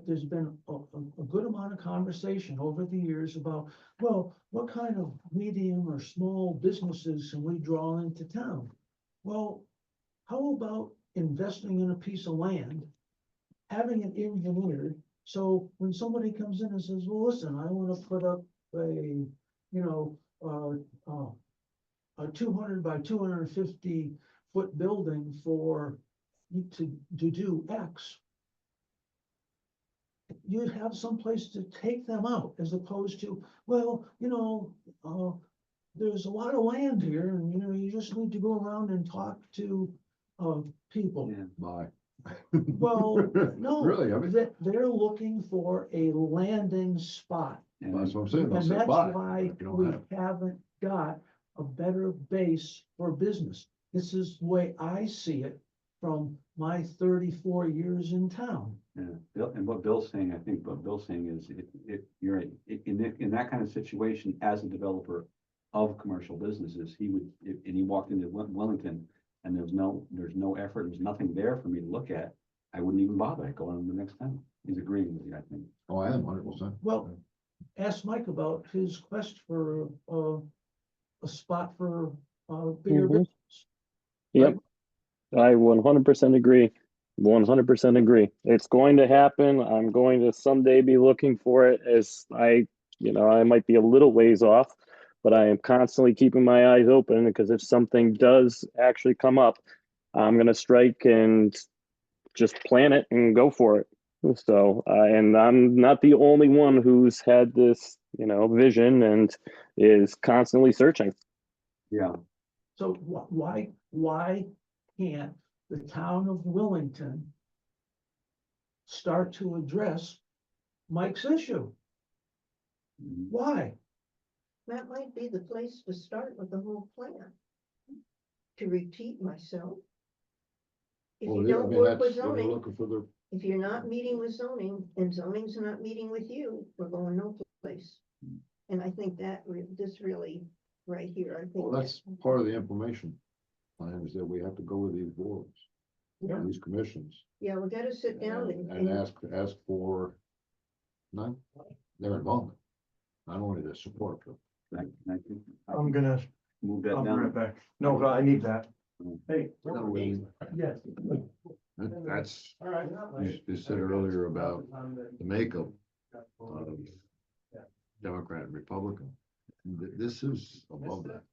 There's been a good amount of conversation over the years about, well, what kind of medium or small businesses can we draw into town? Well, how about investing in a piece of land, having it engineered, so when somebody comes in and says, well, listen, I want to put up a 200 by 250 foot building to do X, you'd have some place to take them out, as opposed to, well, there's a lot of land here, and you just need to go around and talk to people. Yeah. Bye. Well, no, Really, I mean, they're looking for a landing spot. that's what I'm saying. They'll And say that's bye. why You don't we have- haven't got a better base for business. This is the way I see it from my 34 years in town. Yeah, and what Bill's saying, I think what Bill's saying is, you're right, in that kind of situation, as a developer of commercial businesses, he would, and he walked into Wellington, and there's no effort, there's nothing there for me to look at, I wouldn't even bother going on the next time. He's agreeing with you, I think. Oh, I am 100%. Well, ask Mike about his quest for a spot for bigger Mhm. business. Yep. I 100% agree. 100% agree. It's going to happen. I'm going to someday be looking for it, as I might be a little ways off, but I am constantly keeping my eyes open, because if something does actually come up, I'm going to strike and just plan it and go for it. So, and I'm not the only one who's had this, vision and is constantly searching. Yeah, So why can't the town of Willington start to address Mike's issue? Mhm. Why? That might be the place to start with the whole plan. To repeat myself. If Well, you yeah, I don't mean, work with that's what we're zoning, looking for the, if you're not meeting with zoning and zoning's not meeting with you, we're going no place. And I think that this really, right here, I think. well, that's part of the information plan is that we have to go with these boards, Yeah. these commissions. Yeah, we gotta sit down And ask for their involvement, not only their support, but I think I I'm can gonna, move that I'll be down. right back. No, I need that. Hey. No, we- Yes. that's, All right. you said earlier about the makeup of Democrat and Republican. This is above that.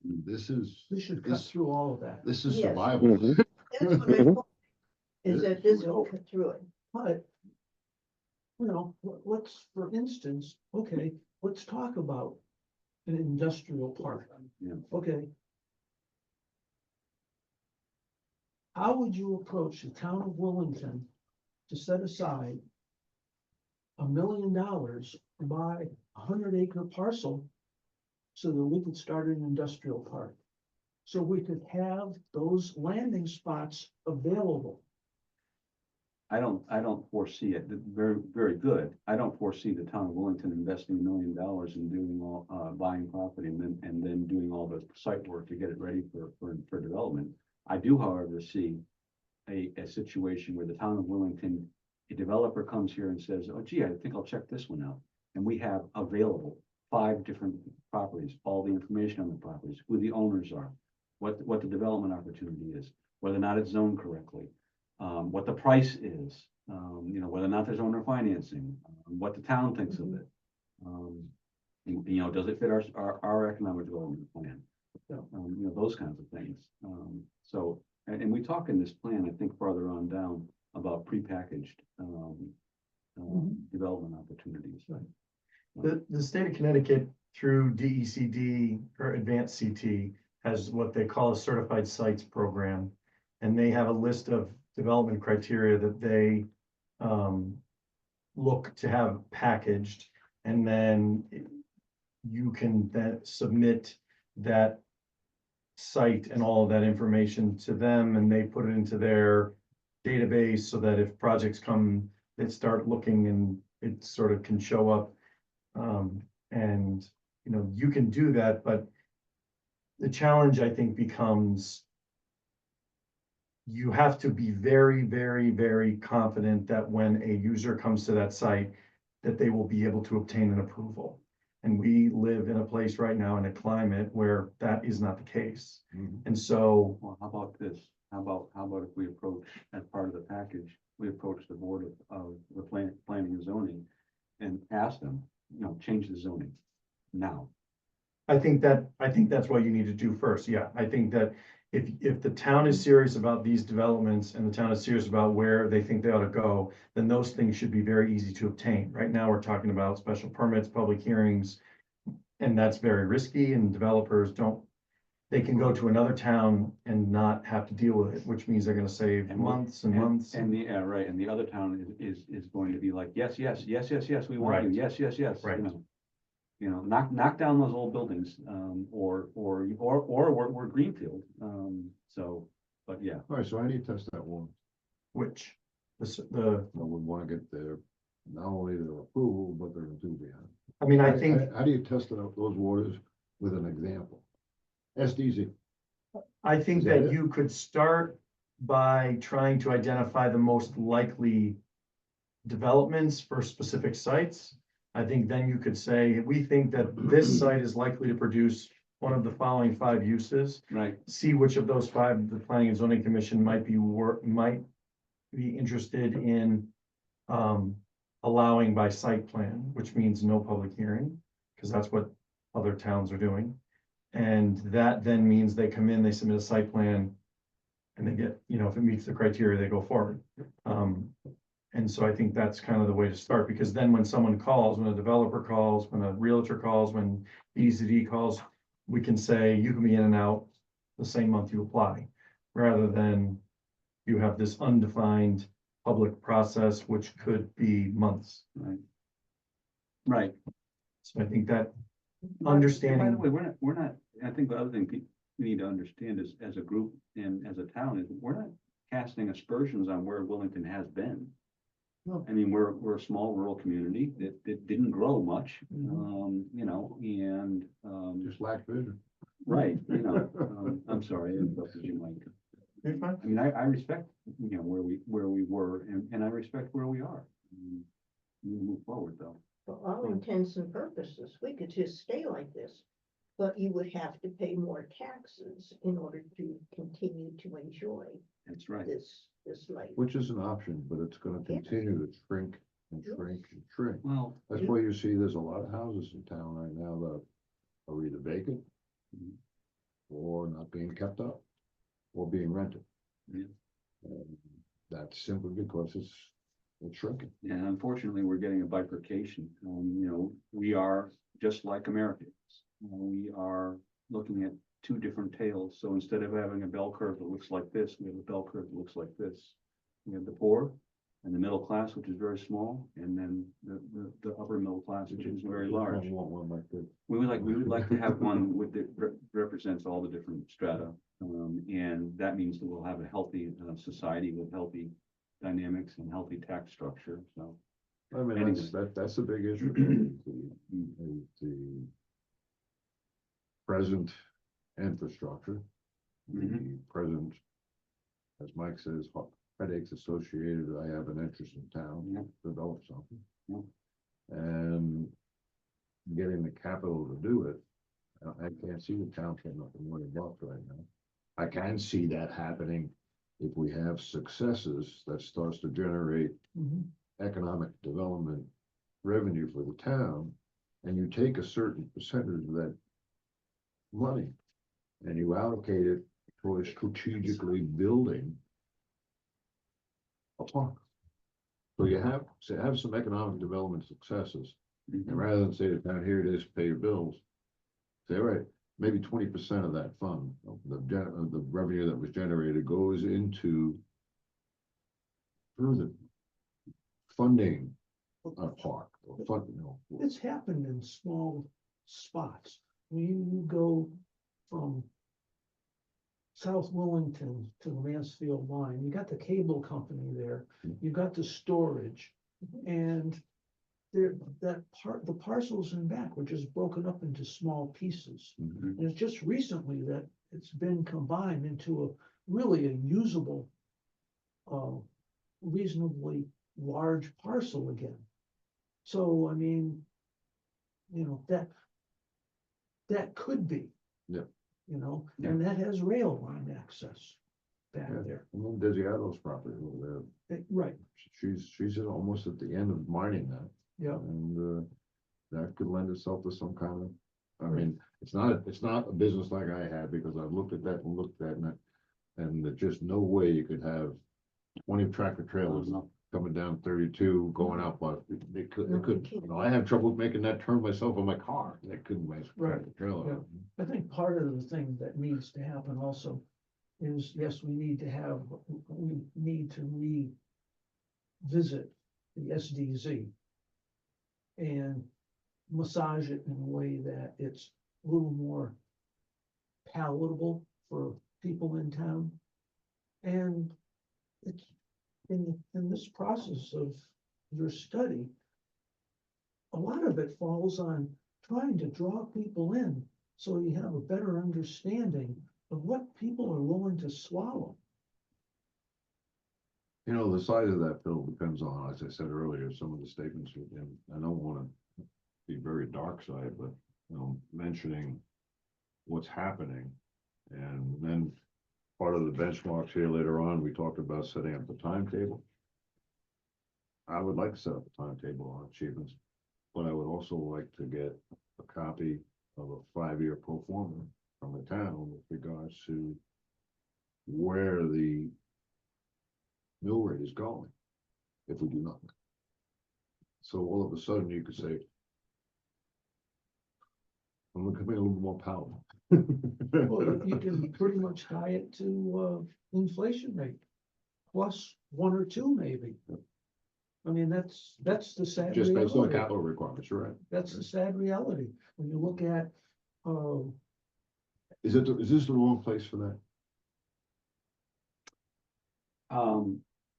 This is, We should cut through all of that. this is Yes. survival. Mhm. That's what my point is, that this will cut through it. But, let's, for instance, okay, let's talk about an industrial park. Yeah. Okay. How would you approach the town of Willington to set aside $1 million to buy a 100-acre parcel so that we could start an industrial park? So we could have those landing spots available. I don't foresee it. Very, very good. I don't foresee the town of Willington investing $1 million in doing all, buying property and then doing all the site work to get it ready for development. I do, however, see a situation where the town of Willington a developer comes here and says, oh gee, I think I'll check this one out. And we have available 5 different properties, all the information on the properties, who the owners are, what the development opportunity is, whether or not it's zoned correctly, what the price is, you know, whether or not there's owner financing, what the town thinks of it. You know, does it fit our economic development plan? You know, those kinds of things. So, and we talk in this plan, I think farther on down, about prepackaged development opportunities. The state of Connecticut through DECD or Advanced CT has what they call a certified sites program. And they have a list of development criteria that they look to have packaged. And then you can then submit that site and all of that information to them, and they put it into their database so that if projects come, they start looking and it sort of can show up. And, you know, you can do that, but the challenge, I think, becomes you have to be very, very, very confident that when a user comes to that site, that they will be able to obtain an approval. And we live in a place right now in a climate where that is not the case. And so, Well, how about this? How about if we approach, as part of the package, we approach the board of the planning and zoning and ask them, you know, change the zoning now. I think that's what you need to do first. Yeah, I think that if the town is serious about these developments and the town is serious about where they think they ought to go, then those things should be very easy to obtain. Right now, we're talking about special permits, public hearings, and that's very risky, and developers they can go to another town and not have to deal with it, which means they're gonna save months and months. And right, and the other town is going to be like, yes, yes, yes, yes, yes, we want you, Right. yes, yes, yes. Right. You know, knock down those old buildings, or we're greenfield, so, but yeah. All right, so how do you test that one? Which, the, I would want to get their, not only their approval, but their enthusiasm. I mean, I think, How do you test those waters with an example? SDZ. I think Is that that it? you could start by trying to identify the most likely developments for specific sites. I think then you could say, we think that this site is likely to produce one of the following 5 uses. Right. See which of those 5 the Planning and Zoning Commission might be interested in allowing by site plan, which means no public hearing, because that's what other towns are doing. And that then means they come in, they submit a site plan, and they get, you know, if it meets the criteria, they go forward. And so I think that's kind of the way to start, because then when someone calls, when a developer calls, when a realtor calls, when DCD calls, we can say, you can be in and out the same month you apply, rather than you have this undefined public process, which could be months. Right. Right. So I think that By the understanding, way, we're not, I think the other thing we need to understand is, as a group and as a town, is we're not casting aspersions on where Willington has been. No. I mean, we're a small rural community that didn't grow much, you know, and, Just lack vision. right, you know, I'm sorry, I interrupted you, Mike. you're fine. I mean, I respect, you know, where we were, and I respect where we are. We move forward, though. For all intents and purposes, we could just stay like this, but you would have to pay more taxes in order to continue to enjoy That's right. this life. Which is an option, but it's gonna continue to shrink and Yes. shrink and shrink. Well, That's why you see there's a lot of houses in town right now that are either vacant or not being kept up or being rented. Yeah. And that's simply because it's shrinking. and unfortunately, we're getting a bifurcation. You know, we are just like Americans. We are looking at 2 different tails. So instead of having a bell curve that looks like this, we have a bell curve that looks like this. We have the poor and the middle class, which is very small, and then the upper middle class, which is very large. I want one like this. We would like to have one with that represents all the different strata. And that means that we'll have a healthy society with healthy dynamics and healthy tax structure, so. I mean, Anyway. that's a big issue. The present infrastructure, the present, as Mike says, headaches associated, I have an interest in town, Yeah. develop something. Yeah. And getting the capital to do it, I can't see the town paying up $1 million right now. I can see that happening if we have successes that starts to generate Mhm. economic development revenue for the town, and you take a certain percentage of that money and you allocate it towards strategically building a park. So you have some economic development successes, and rather than say to the town, here it is, pay your bills, say, all right, maybe 20% of that fund, of the revenue that was generated goes into further funding a park, or fund, It's happened in small spots. When you go from South Willington to the Mansfield line, you got the cable company there, you got the storage, and there, the parcels in back were just broken up into small pieces. Mhm. And it's just recently that it's been combined into really a usable, reasonably large parcel again. So, I mean, that could be. Yeah. And that has rail line access back Yeah. there. And then Desiato's property over Right, there, she's almost at the end of mining that. yeah, And that could lend itself to some kind of, I mean, it's not a business like I had, because I've looked at that and looked at it, and there's just no way you could have 20 tractor trailers coming down 32, going out, but they couldn't, I have trouble making that turn myself on my car, they couldn't make a Right, tractor trailer. I think part of the thing that needs to happen also is, yes, we need to revisit the SDZ and massage it in a way that it's a little more palatable for people in town. And it's in this process of your study, a lot of it falls on trying to draw people in so you have a better understanding of what people are willing to swallow. The size of that bill depends on, as I said earlier, some of the statements, and I don't wanna be very dark side, but, mentioning what's happening. And then part of the benchmarks here later on, we talked about setting up the timetable. I would like to set up a timetable on achievements, but I would also like to get a copy of a 5-year pro forma from the town with regards to where the mill rate is going if we do nothing. So all of a sudden you could say, I'm gonna be a little more powerful. Well, you can pretty much tie it to inflation rate, plus 1 or 2 maybe. I mean, that's the sad Just based on reality. capital requirements, you're right. That's the sad reality. When you look at, Is this the wrong place for that?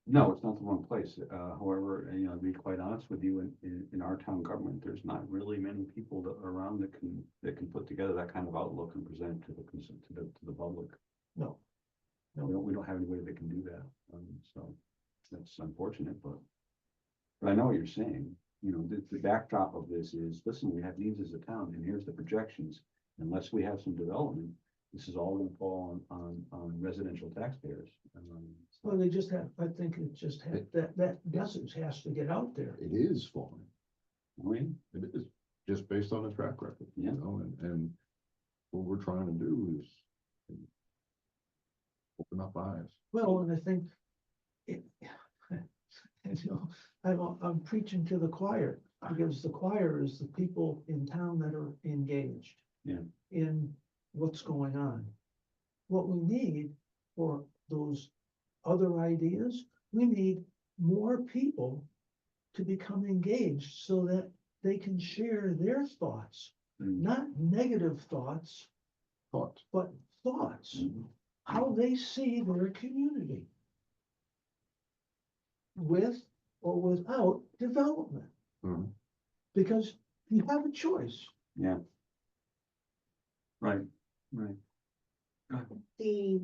No, it's not the wrong place. However, to be quite honest with you, in our town government, there's not really many people that are around that can put together that kind of outlook and present to the public. no, We don't have anybody that can do that. So that's unfortunate, but I know what you're saying. The backdrop of this is, listen, we have needs as a town, and here's the projections. Unless we have some development, this is all going to fall on residential taxpayers. well, they just have, I think it just had, that message has to get out there. It is falling. I mean, It is, just based on the track record, Yeah. and what we're trying to do is open up eyes. Well, and I think it, I'm preaching to the choir, because the choir is the people in town that are engaged. Yeah. In what's going on. What we need for those other ideas, we need more people to become engaged so that they can share their thoughts, not negative thoughts, Thoughts. but thoughts, how they see their community with or without development. Mhm. Because you have a choice. yeah. Right. The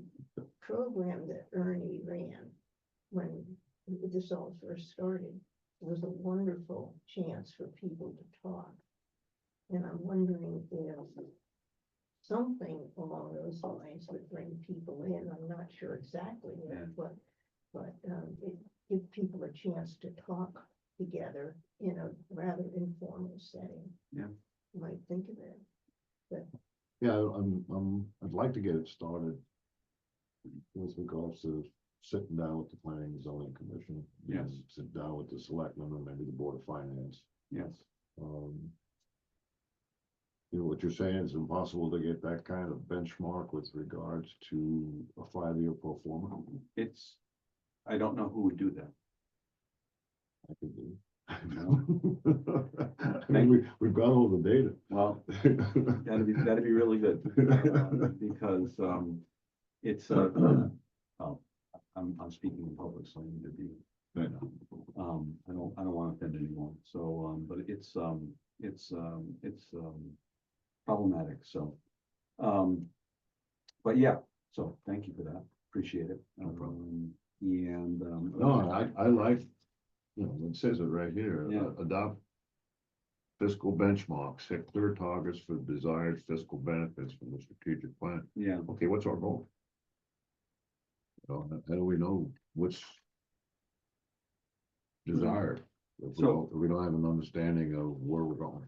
program that Ernie ran when this all first started, was a wonderful chance for people to talk. And I'm wondering if something along those lines would bring people in. I'm not sure exactly Yeah. what, but it give people a chance to talk together in a rather informal setting. Yeah. You might think of it. Yeah, I'd like to get it started with regards to sitting down with the planning and zoning commission. Yes. and Sit down with the selectmen and maybe the board of finance. Yes. You know, what you're saying is impossible to get that kind of benchmark with regards to a 5-year pro forma. I don't know who would do that. I could do. I mean, we've got all the data. Well, that'd be really good, because, it's, well, I'm speaking in public, so I need to be, I know. I don't want to offend anyone, so, but it's problematic, so. But yeah, so thank you for that, appreciate it. No problem. No, I like, you know, it says it right here, Yeah. Adopt fiscal benchmarks, set clear targets for desired fiscal benefits from the strategic plan. yeah, Okay, what's our goal? You know, how do we know what's desired? If we don't have an understanding of where we're going.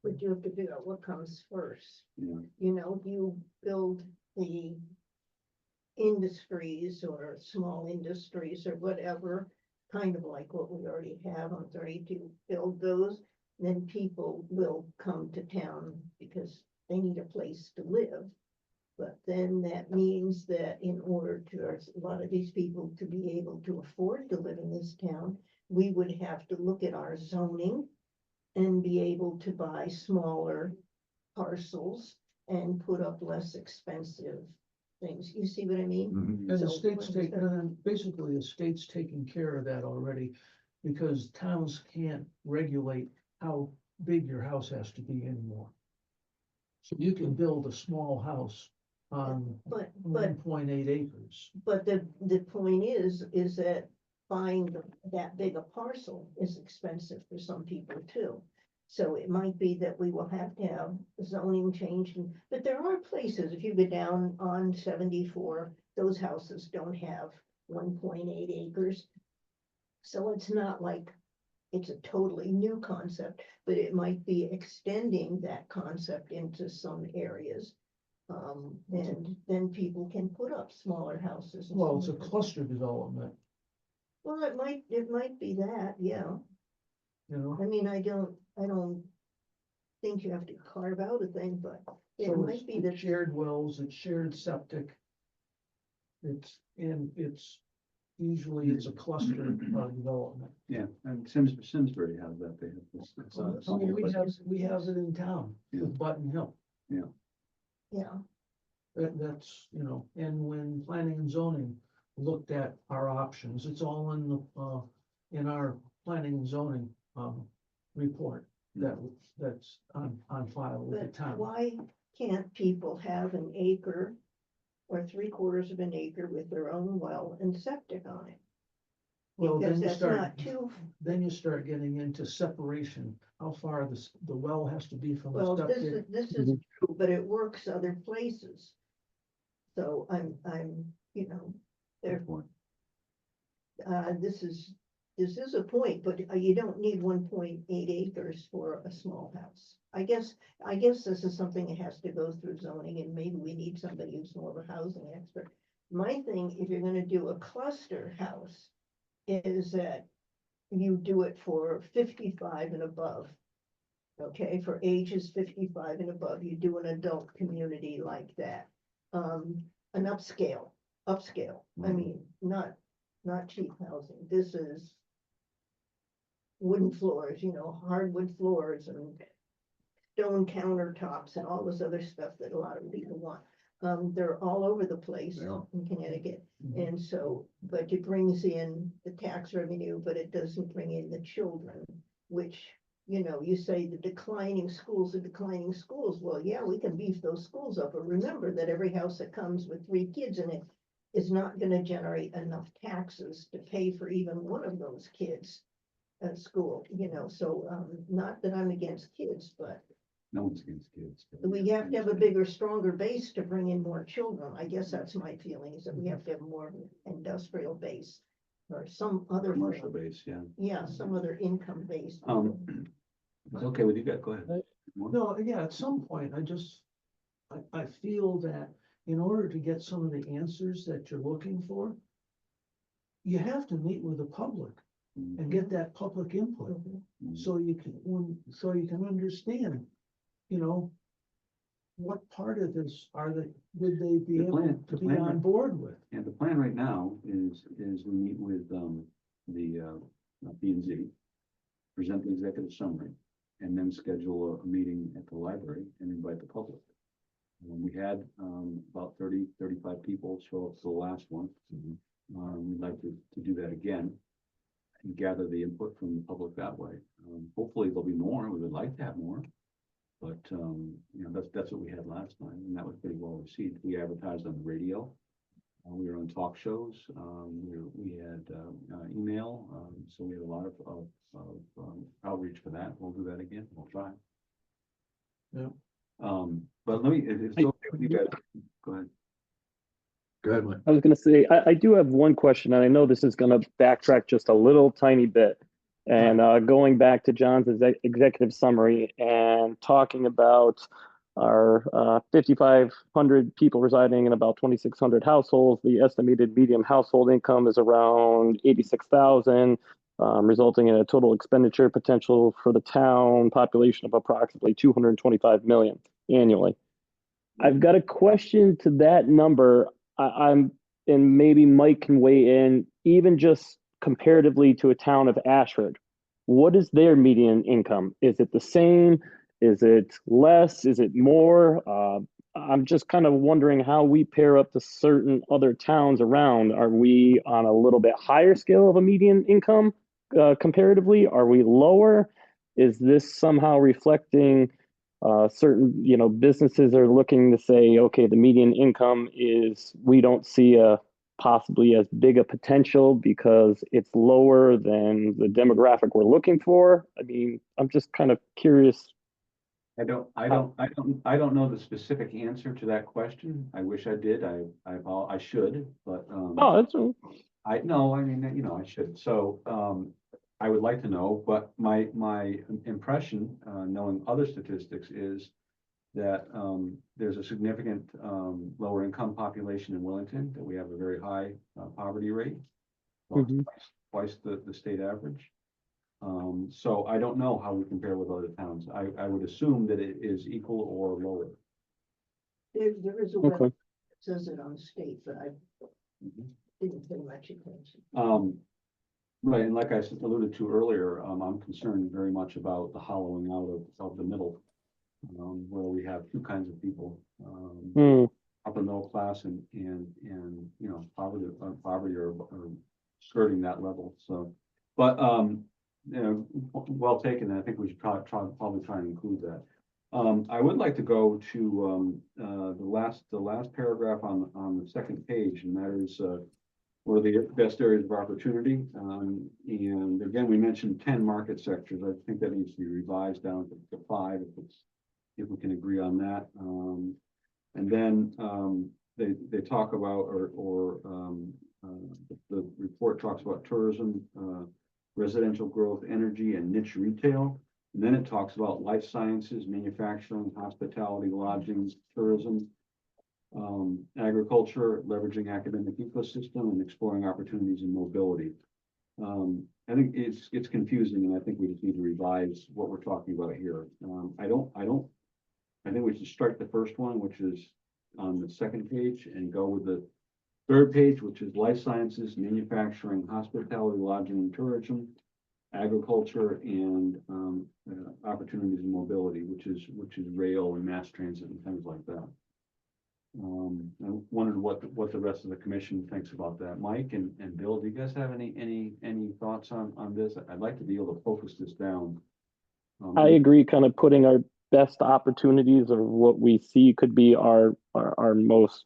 But you have to figure out what comes first. yeah, You know, do you build the industries or small industries or whatever, kind of like what we already have on 32, build those, then people will come to town because they need a place to live. But then that means that in order to, a lot of these people to be able to afford to live in this town, we would have to look at our zoning and be able to buy smaller parcels and put up less expensive things. You see what I mean? Mhm. And the So state's what is taking, basically the state's taking care of that already, because towns can't regulate how big your house has to be anymore. So you can build a small house on But 1.8 acres. But the point is that buying that big a parcel is expensive for some people too. So it might be that we will have to have zoning changed, but there are places, if you go down on 74, those houses don't have 1.8 acres. So it's not like it's a totally new concept, but it might be extending that concept into some areas. And then people can put up smaller houses. and Well, it's a smaller- cluster development, Well, it might be that, yeah. you know? I mean, I don't think you have to carve out a thing, but it So might be that. it's shared wells, it's shared septic. It's usually it's a cluster development. yeah, and Simsbury has that, they have this. it's, Oh, I mean, we yes. have it in town with Button Hill. Yeah, That's, you know, and when planning and zoning looked at our options, it's all in the, in our planning and zoning, report that's on file with the but town. why can't people have an acre or 3/4 of an acre with their own well and septic on it? Well, Because then you that's start, not too, then you start getting into separation, how far the well has to be from the well, septic. this is true, but it works other places. So I'm, you know, there, Good point. this is a point, but you don't need 1.8 acres for a small house. I guess this is something that has to go through zoning, and maybe we need somebody who's more of a housing expert. My thing, if you're gonna do a cluster house, is that you do it for 55 and above. Okay, for ages 55 and above, you do an adult community like that. An upscale, I Mhm. mean, not cheap housing. This is wooden floors, you know, hardwood floors and stone countertops and all this other stuff that a lot of people want. They're all over the place Yeah. in Connecticut. Mhm. And so, but it brings in the tax revenue, but it doesn't bring in the children, which, you know, you say the declining schools are declining schools. Well, yeah, we can beef those schools up, but remember that every house that comes with 3 kids in it is not gonna generate enough taxes to pay for even one of those kids at school, you know, so, not that I'm against kids, but No one's against kids. we have to have a bigger, stronger base to bring in more children. I guess that's my feeling, is that we have to have more industrial base or some other. Commercial base, yeah. Yeah, some other income base. It's okay with you guys, go ahead. No, yeah, at some point, I feel that in order to get some of the answers that you're looking for, you have to meet with the public and get that public input, so you can understand, you know, what part of this would they be The able plan- to the be plan- on board with? And the plan right now is we meet with, the, P and Z, present the executive summary, and then schedule a meeting at the library and invite the public. We had, about 35 people show up for the last one. We'd like to do that again and gather the input from the public that way. Hopefully there'll be more. We would like to have more. But, you know, that's what we had last time, and that was pretty well received. We advertised on the radio. We were on talk shows. We had email. So we had a lot of outreach for that. We'll do that again. We'll try. Yeah. But let me, if it's okay with you guys, go ahead. Go ahead, Mike. I was going to say, I do have one question, and I know this is going to backtrack just a little tiny bit. And going back to John's executive summary and talking about our 5,500 people residing in about 2,600 households, the estimated median household income is around 86,000, resulting in a total expenditure potential for the town population of approximately 225 million annually. I've got a question to that number. And maybe Mike can weigh in, even just comparatively to a town of Ashford. What is their median income? Is it the same? Is it less? Is it more? I'm just kind of wondering how we pair up to certain other towns around. Are we on a little bit higher scale of a median income comparatively? Are we lower? Is this somehow reflecting certain, you know, businesses are looking to say, okay, the median income is, we don't see a possibly as big a potential because it's lower than the demographic we're looking for? I mean, I'm just kind of curious. I don't know the specific answer to that question. I wish I did. I should, but, Oh, that's I mean, you know, I should. So, I would like to know, but my impression, knowing other statistics, is that there's a significant lower income population in Willington, that we have a very high poverty rate, about twice the state average. So I don't know how we compare with other towns. I would assume that it is equal or lower. There is a web that says it on state, but I didn't pay much attention. Right, and like I alluded to earlier, I'm concerned very much about the hollowing out of the middle, where we have two kinds of people, upper middle class and you know, poverty or skirting that level. So, but you know, well taken. I think we should probably try and include that. I would like to go to the last paragraph on the second page, and that is what are the best areas of opportunity. And again, we mentioned 10 market sectors. I think that needs to be revised down to 5 if we can agree on that. And then they talk about, the report talks about tourism, residential growth, energy, and niche retail. And then it talks about life sciences, manufacturing, hospitality, lodging, tourism, agriculture, leveraging academic ecosystem, and exploring opportunities in mobility. I think it's confusing, and I think we just need to revise what we're talking about here. I think we should strike the first one, which is on the second page, and go with the third page, which is life sciences, manufacturing, hospitality, lodging, and tourism, agriculture, and opportunities in mobility, which is rail and mass transit and things like that. I wondered what the rest of the commission thinks about that. Mike and Bill, do you guys have any thoughts on this? I'd like to be able to focus this down. I agree, kind of putting our best opportunities or what we see could be our most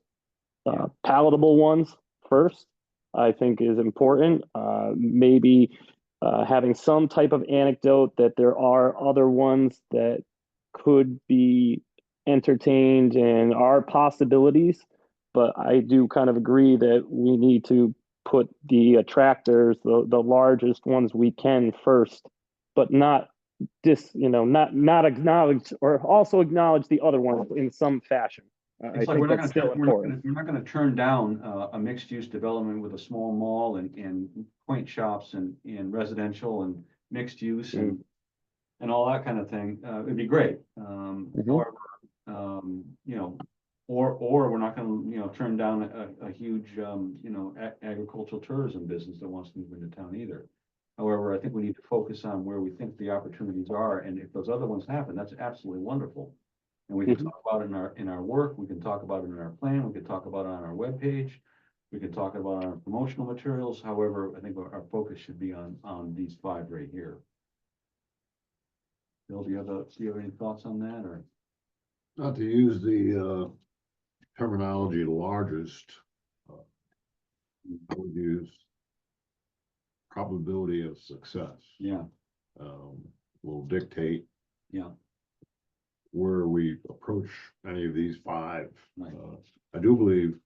palatable ones first, I think is important. Maybe having some type of anecdote that there are other ones that could be entertained and are possibilities. But I do kind of agree that we need to put the attractors, the largest ones we can first, but not not acknowledge, or also acknowledge the other ones in some fashion. I It's like think we're not that's gonna, still important. we're not gonna turn down a mixed-use development with a small mall and point shops and residential and mixed use and all that kind of thing. It'd be great. However, you know, or we're not gonna, you know, turn down a huge, you know, agricultural tourism business that wants to move into town either. However, I think we need to focus on where we think the opportunities are, and if those other ones happen, that's absolutely wonderful. And we can talk about it in our work, we can talk about it in our plan, we can talk about it on our webpage, we can talk about our promotional materials. However, I think our focus should be on these 5 right here. Bill, do you have any thoughts on that, or? Not to use the terminology largest, I would use probability of success. Yeah, Will dictate yeah, where we approach any of these 5. Right. I do believe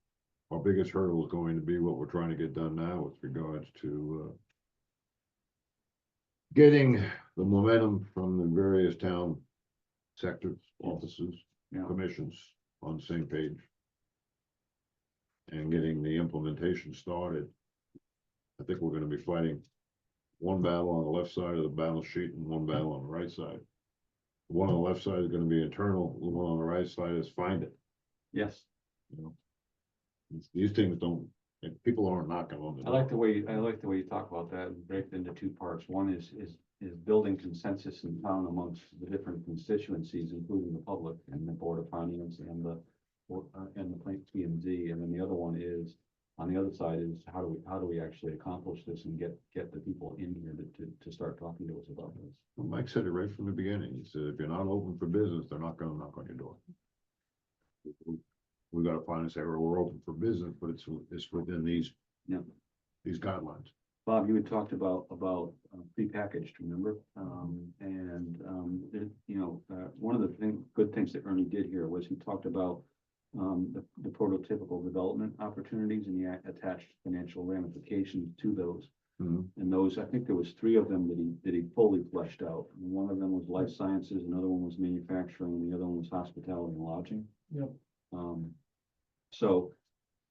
our biggest hurdle is going to be what we're trying to get done now with regards to getting the momentum from the various town sectors, offices, yeah. commissions on the same page, and getting the implementation started. I think we're gonna be fighting one battle on the left side of the battle sheet and one battle on the right side. The one on the left side is gonna be internal, the one on the right side is find it, Yes, you know. These things don't, people aren't knocking on the I door. like the way you talk about that and break it into 2 parts. One is building consensus in town amongst the different constituencies, including the public and the Board of Finance and the PMZ. And then the other one is, on the other side, is how do we actually accomplish this and get the people in here to start talking to us about this. Well, Mike said it right from the beginning. He said, if you're not open for business, they're not gonna knock on your door. We gotta find and say, well, we're open for business, but it's within these. Yeah. These guidelines. Bob, you had talked about prepackaged, remember? One of the good things that Ernie did here was he talked about the prototypical development opportunities and the attached financial ramifications to those. Mhm. And those, I think there was 3 of them that he fully fleshed out. And one of them was life sciences, another one was manufacturing, and the other one was hospitality and lodging. Yep. So,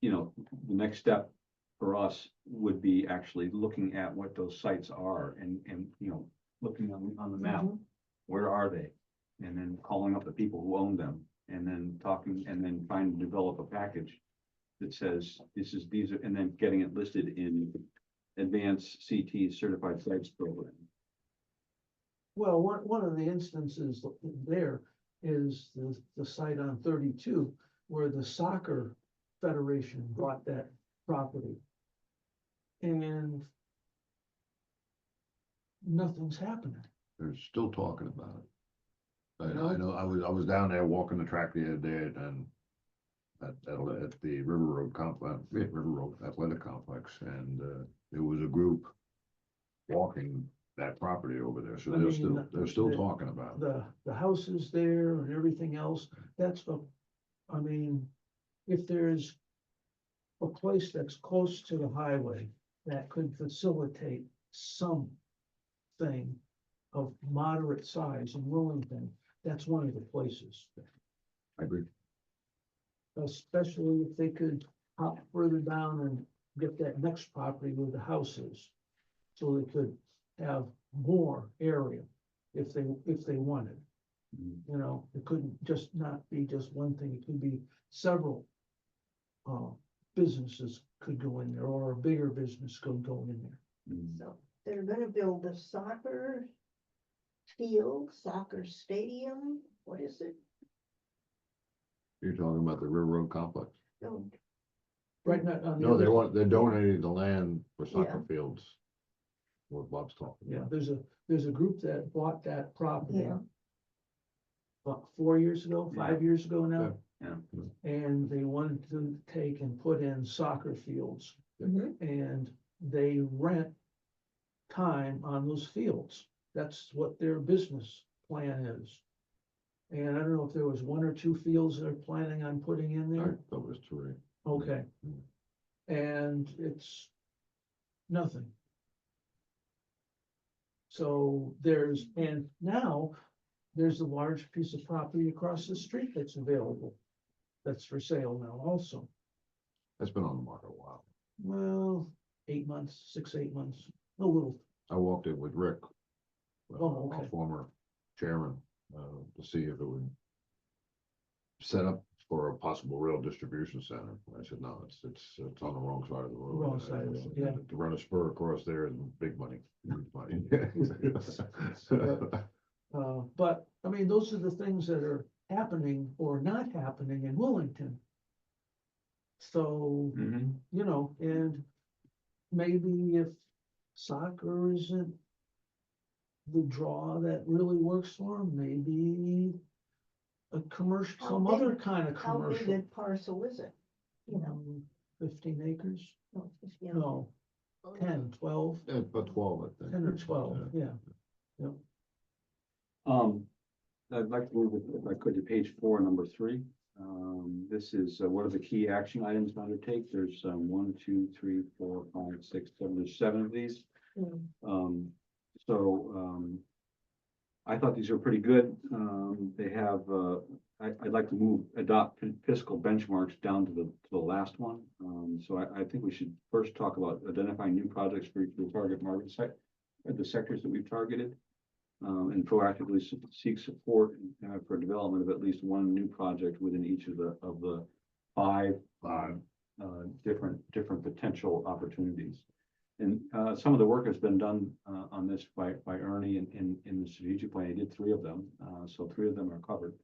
you know, the next step for us would be actually looking at what those sites are and you know, looking on the map, where are they? And then calling up the people who own them and then talking and then trying to develop a package that says these are, and then getting it listed in advanced CT certified sites program. Well, one of the instances there is the site on 32 where the soccer federation bought that property. And nothing's happening. They're still talking about it. You know? I know, I was down there walking the track the other day and at the River Road complex, River Road Athletic Complex, and there was a group walking that property over there, so I mean, they're still talking about it. The houses there and everything else, that's what, I mean, if there's a place that's close to the highway that could facilitate something of moderate size in Willington, that's one of the places. I agree. Especially if they could hop further down and get that next property where the house is. So they could have more area if they wanted. You know, it couldn't just not be just one thing, it could be several businesses could go in there, or a bigger business could go in there. So they're gonna build a soccer field, soccer stadium, what is it? You're talking about the River Road complex? No, Right now. on the No, other- they're donating the land for soccer Yeah. fields. What Bob's talking Yeah, about. there's a group that bought that property. Yeah. About 4 years ago, 5 years ago now. Yeah. And they wanted to take and put in soccer fields Mhm. and they rent time on those fields. That's what their business plan is. And I don't know if there was one or two fields they're planning on putting in I there. thought it was 3. Okay. Mm. And it's nothing. So and now there's a large piece of property across the street that's available. That's for sale now also. That's been on the market a while. Well, 8 months, 6, 8 months, a little. I walked it with Rick. Oh, Our okay. former chairman, to see if it would set up for a possible rail distribution center. I said, no, it's on the wrong side of the road. Wrong side of the road, yeah. To run a spur across there is big money. Huge money. But I mean, those are the things that are happening or not happening in Willington. So, Mhm. you know, and maybe if soccer isn't the draw that really works for them, maybe a commercial, How some big- other kind of How big commercial. a parcel is it? You know, 15 acres? no, just, you know, No, 10, 12, Yeah, about 12, I think. 10 or 12, yeah. I'd like to move, if I could, to page 4, number 3. This is, what are the key action items to undertake? There's 1, 2, 3, 4, 5, 6, 7, there's 7 of these. mm, I thought these were pretty good. They have, I'd like to adopt fiscal benchmarks down to the last one. So I think we should first talk about identifying new projects for the target market the sectors that we've targeted. And proactively seek support for development of at least one new project within each of the 5 different potential opportunities. And some of the work has been done on this by Ernie in the strategic plan. He did 3 of them, so 3 of them are covered.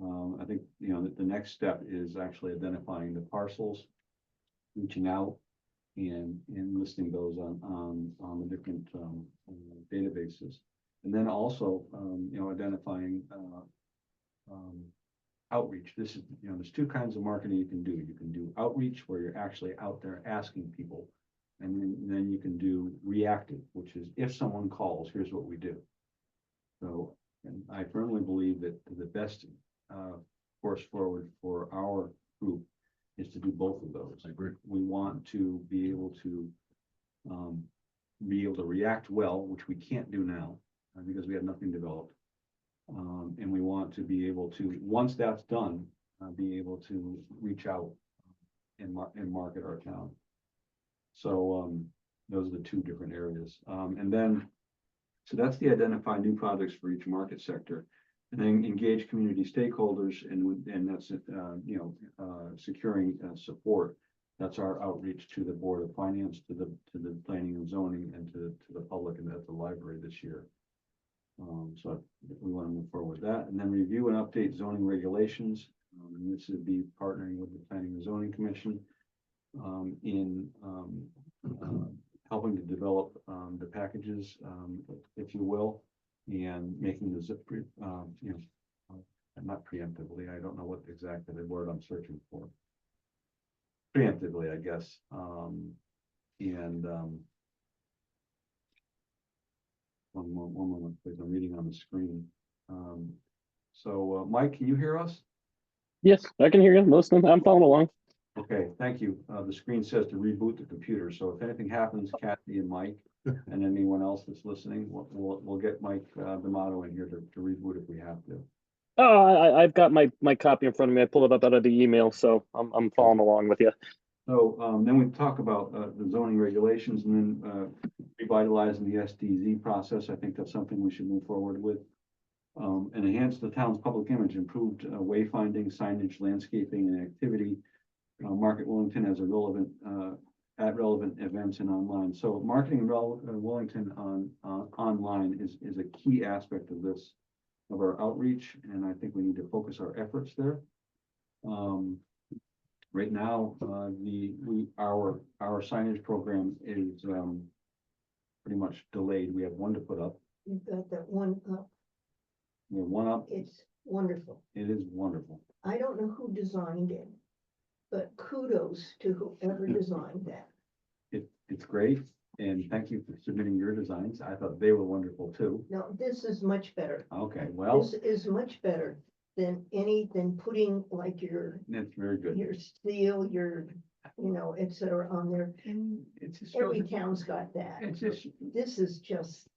I think, you know, the next step is actually identifying the parcels, reaching out and listing those on the different databases. And then also, you know, identifying outreach. This is, you know, there's 2 kinds of marketing you can do. You can do outreach where you're actually out there asking people. And then you can do reactive, which is if someone calls, here's what we do. So, and I firmly believe that the best course forward for our group is to do both of those. I agree. We want to be able to react well, which we can't do now because we have nothing developed. And we want to be able to, once that's done, be able to reach out and market our town. So those are the 2 different areas. And then, so that's the identify new projects for each market sector. And then engage community stakeholders and that's, you know, securing support. That's our outreach to the Board of Finance, to the Planning and Zoning, and to the public and at the library this year. So we want to move forward with that, and then review and update zoning regulations. And this would be partnering with the Planning and Zoning Commission in helping to develop the packages, if you will, and making the you know, not preemptively. I don't know what exactly the word I'm searching for. Preemptively, I guess, one moment, please. I'm reading on the screen. So, Mike, can you hear us? Yes, I can hear you. Most of them, I'm following along. Okay, thank you. The screen says to reboot the computer. So if anything happens, Kathy and Mike and anyone else that's listening, we'll get Mike D'Amato in here to reboot if we have to. Oh, I've got my copy in front of me. I pulled it up out of the email, so I'm following along with you. So then we talk about the zoning regulations and then revitalizing the SDZ process. I think that's something we should move forward with. And enhance the town's public image, improved wayfinding, signage, landscaping, and activity. Market Willington as a relevant at relevant events and online. So marketing Willington online is a key aspect of this, of our outreach, and I think we need to focus our efforts there. Right now, our signage program is pretty much delayed. We have 1 to put up. you've got that one up. We have 1 up. It's wonderful. It is wonderful. I don't know who designed it, but kudos to whoever designed that. it's great, and thank you for submitting your designs. I thought they were wonderful too. No, this is much better. Okay, well, This is much better than putting like that's very good. your steel, et cetera on there. And it's just, Every town's got that. it's just, This is just,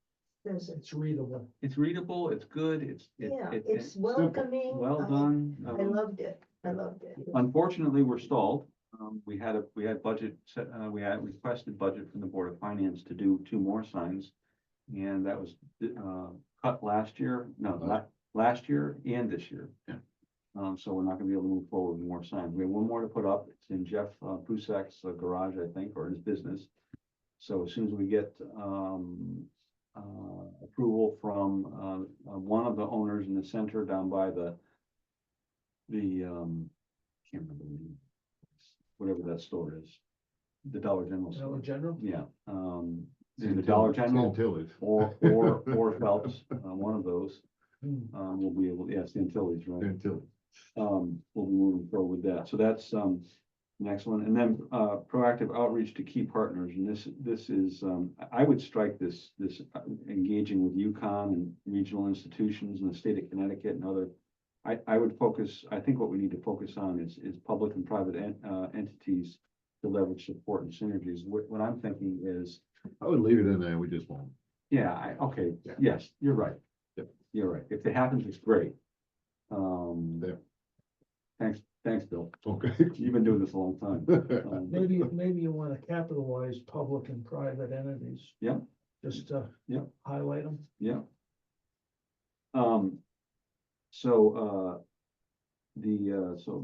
It's readable. it's readable, it's good, it's welcoming. well done. I loved it. I loved it. Unfortunately, we're stalled. We had budget, we had requested budget from the Board of Finance to do 2 more signs. And that was, cut last year, last year and this year. Yeah. So we're not gonna be able to move forward with more signs. We have 1 more to put up. It's in Jeff Prusak's garage, I think, or his business. So as soon as we get, approval from, one of the owners in the center down by the, can't remember the name, whatever that store is, the Dollar General store. Dollar General? Yeah, the Dollar General Santilli's. or Phelps, one of those, Hmm. will be able, yes, the Antilles, right? Santilli's. We'll be moving forward with that. So that's, next one. And then, proactive outreach to key partners. And this is, I would strike this engaging with UConn and regional institutions in the state of Connecticut and other. I would focus, I think what we need to focus on is public and private entities to leverage support and synergies. What I'm thinking is, I would leave it in there, we just won't. yeah, okay, Yeah. yes, you're right. Yep. You're right. If it happens, it's great. There. Thanks, Bill. Okay. You've been doing this a long time. Maybe you want to capitalize public and private entities. Yeah. Just to Yeah. highlight them. Yeah. So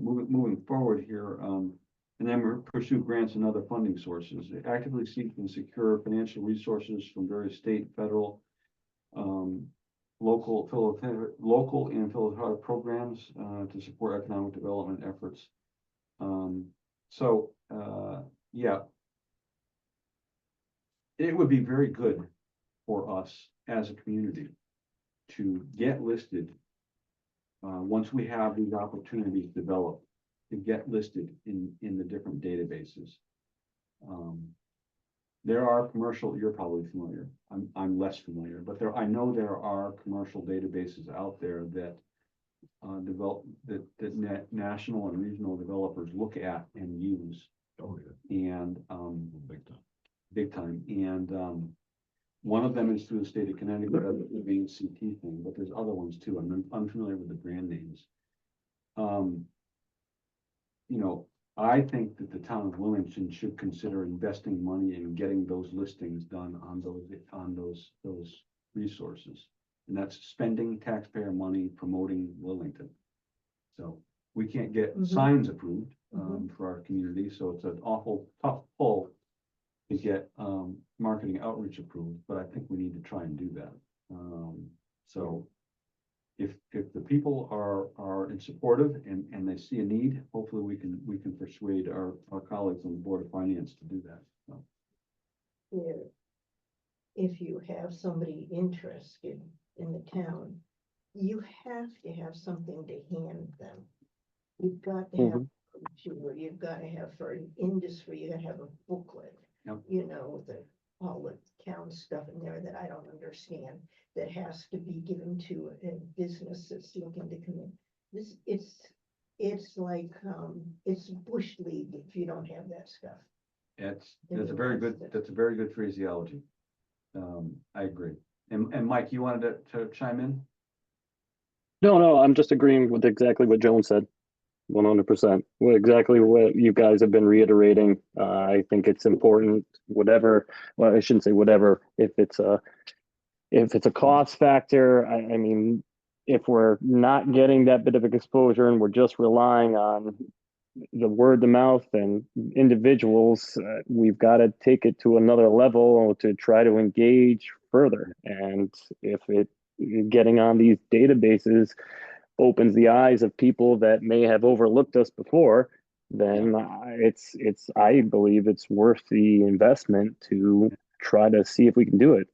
moving forward here, and then pursue grants and other funding sources, actively seek and secure financial resources from various state, federal, local and philanthropic programs, to support economic development efforts. Yeah. It would be very good for us as a community to get listed, once we have these opportunities developed, to get listed in the different databases. There are commercial, you're probably familiar, I'm less familiar, but I know there are commercial databases out there that national and regional developers look at and use. Oh, yeah. And Big time. big time. And one of them is through the state of Connecticut, the main CT thing, but there's other ones too. I'm unfamiliar with the brand names. I think that the town of Willington should consider investing money in getting those listings done on those resources. And that's spending taxpayer money promoting Willington. So we can't get signs approved for our community, so it's an awful tough pull to get marketing outreach approved, but I think we need to try and do that. So if the people are supportive and they see a need, hopefully we can persuade our colleagues on the Board of Finance to do that. So, If you have somebody interested in the town, you have to have something to hand them. You've got to have, you've got to have for an industry, you gotta have a booklet. Yep. All the town stuff in there that I don't understand, that has to be given to a business that's looking to come in. It's like, it's bush league if you don't have that stuff. that's a very good phraseology. I agree. And Mike, you wanted to chime in? No, I'm just agreeing with exactly what Joan said. 100%. Exactly what you guys have been reiterating. I think it's important, whatever, well, I shouldn't say whatever, if it's a cost factor, I mean, if we're not getting that bit of exposure and we're just relying on the word of mouth and individuals, we've got to take it to another level to try to engage further. And if getting on these databases opens the eyes of people that may have overlooked us before, then I believe it's worth the investment to try to see if we can do it.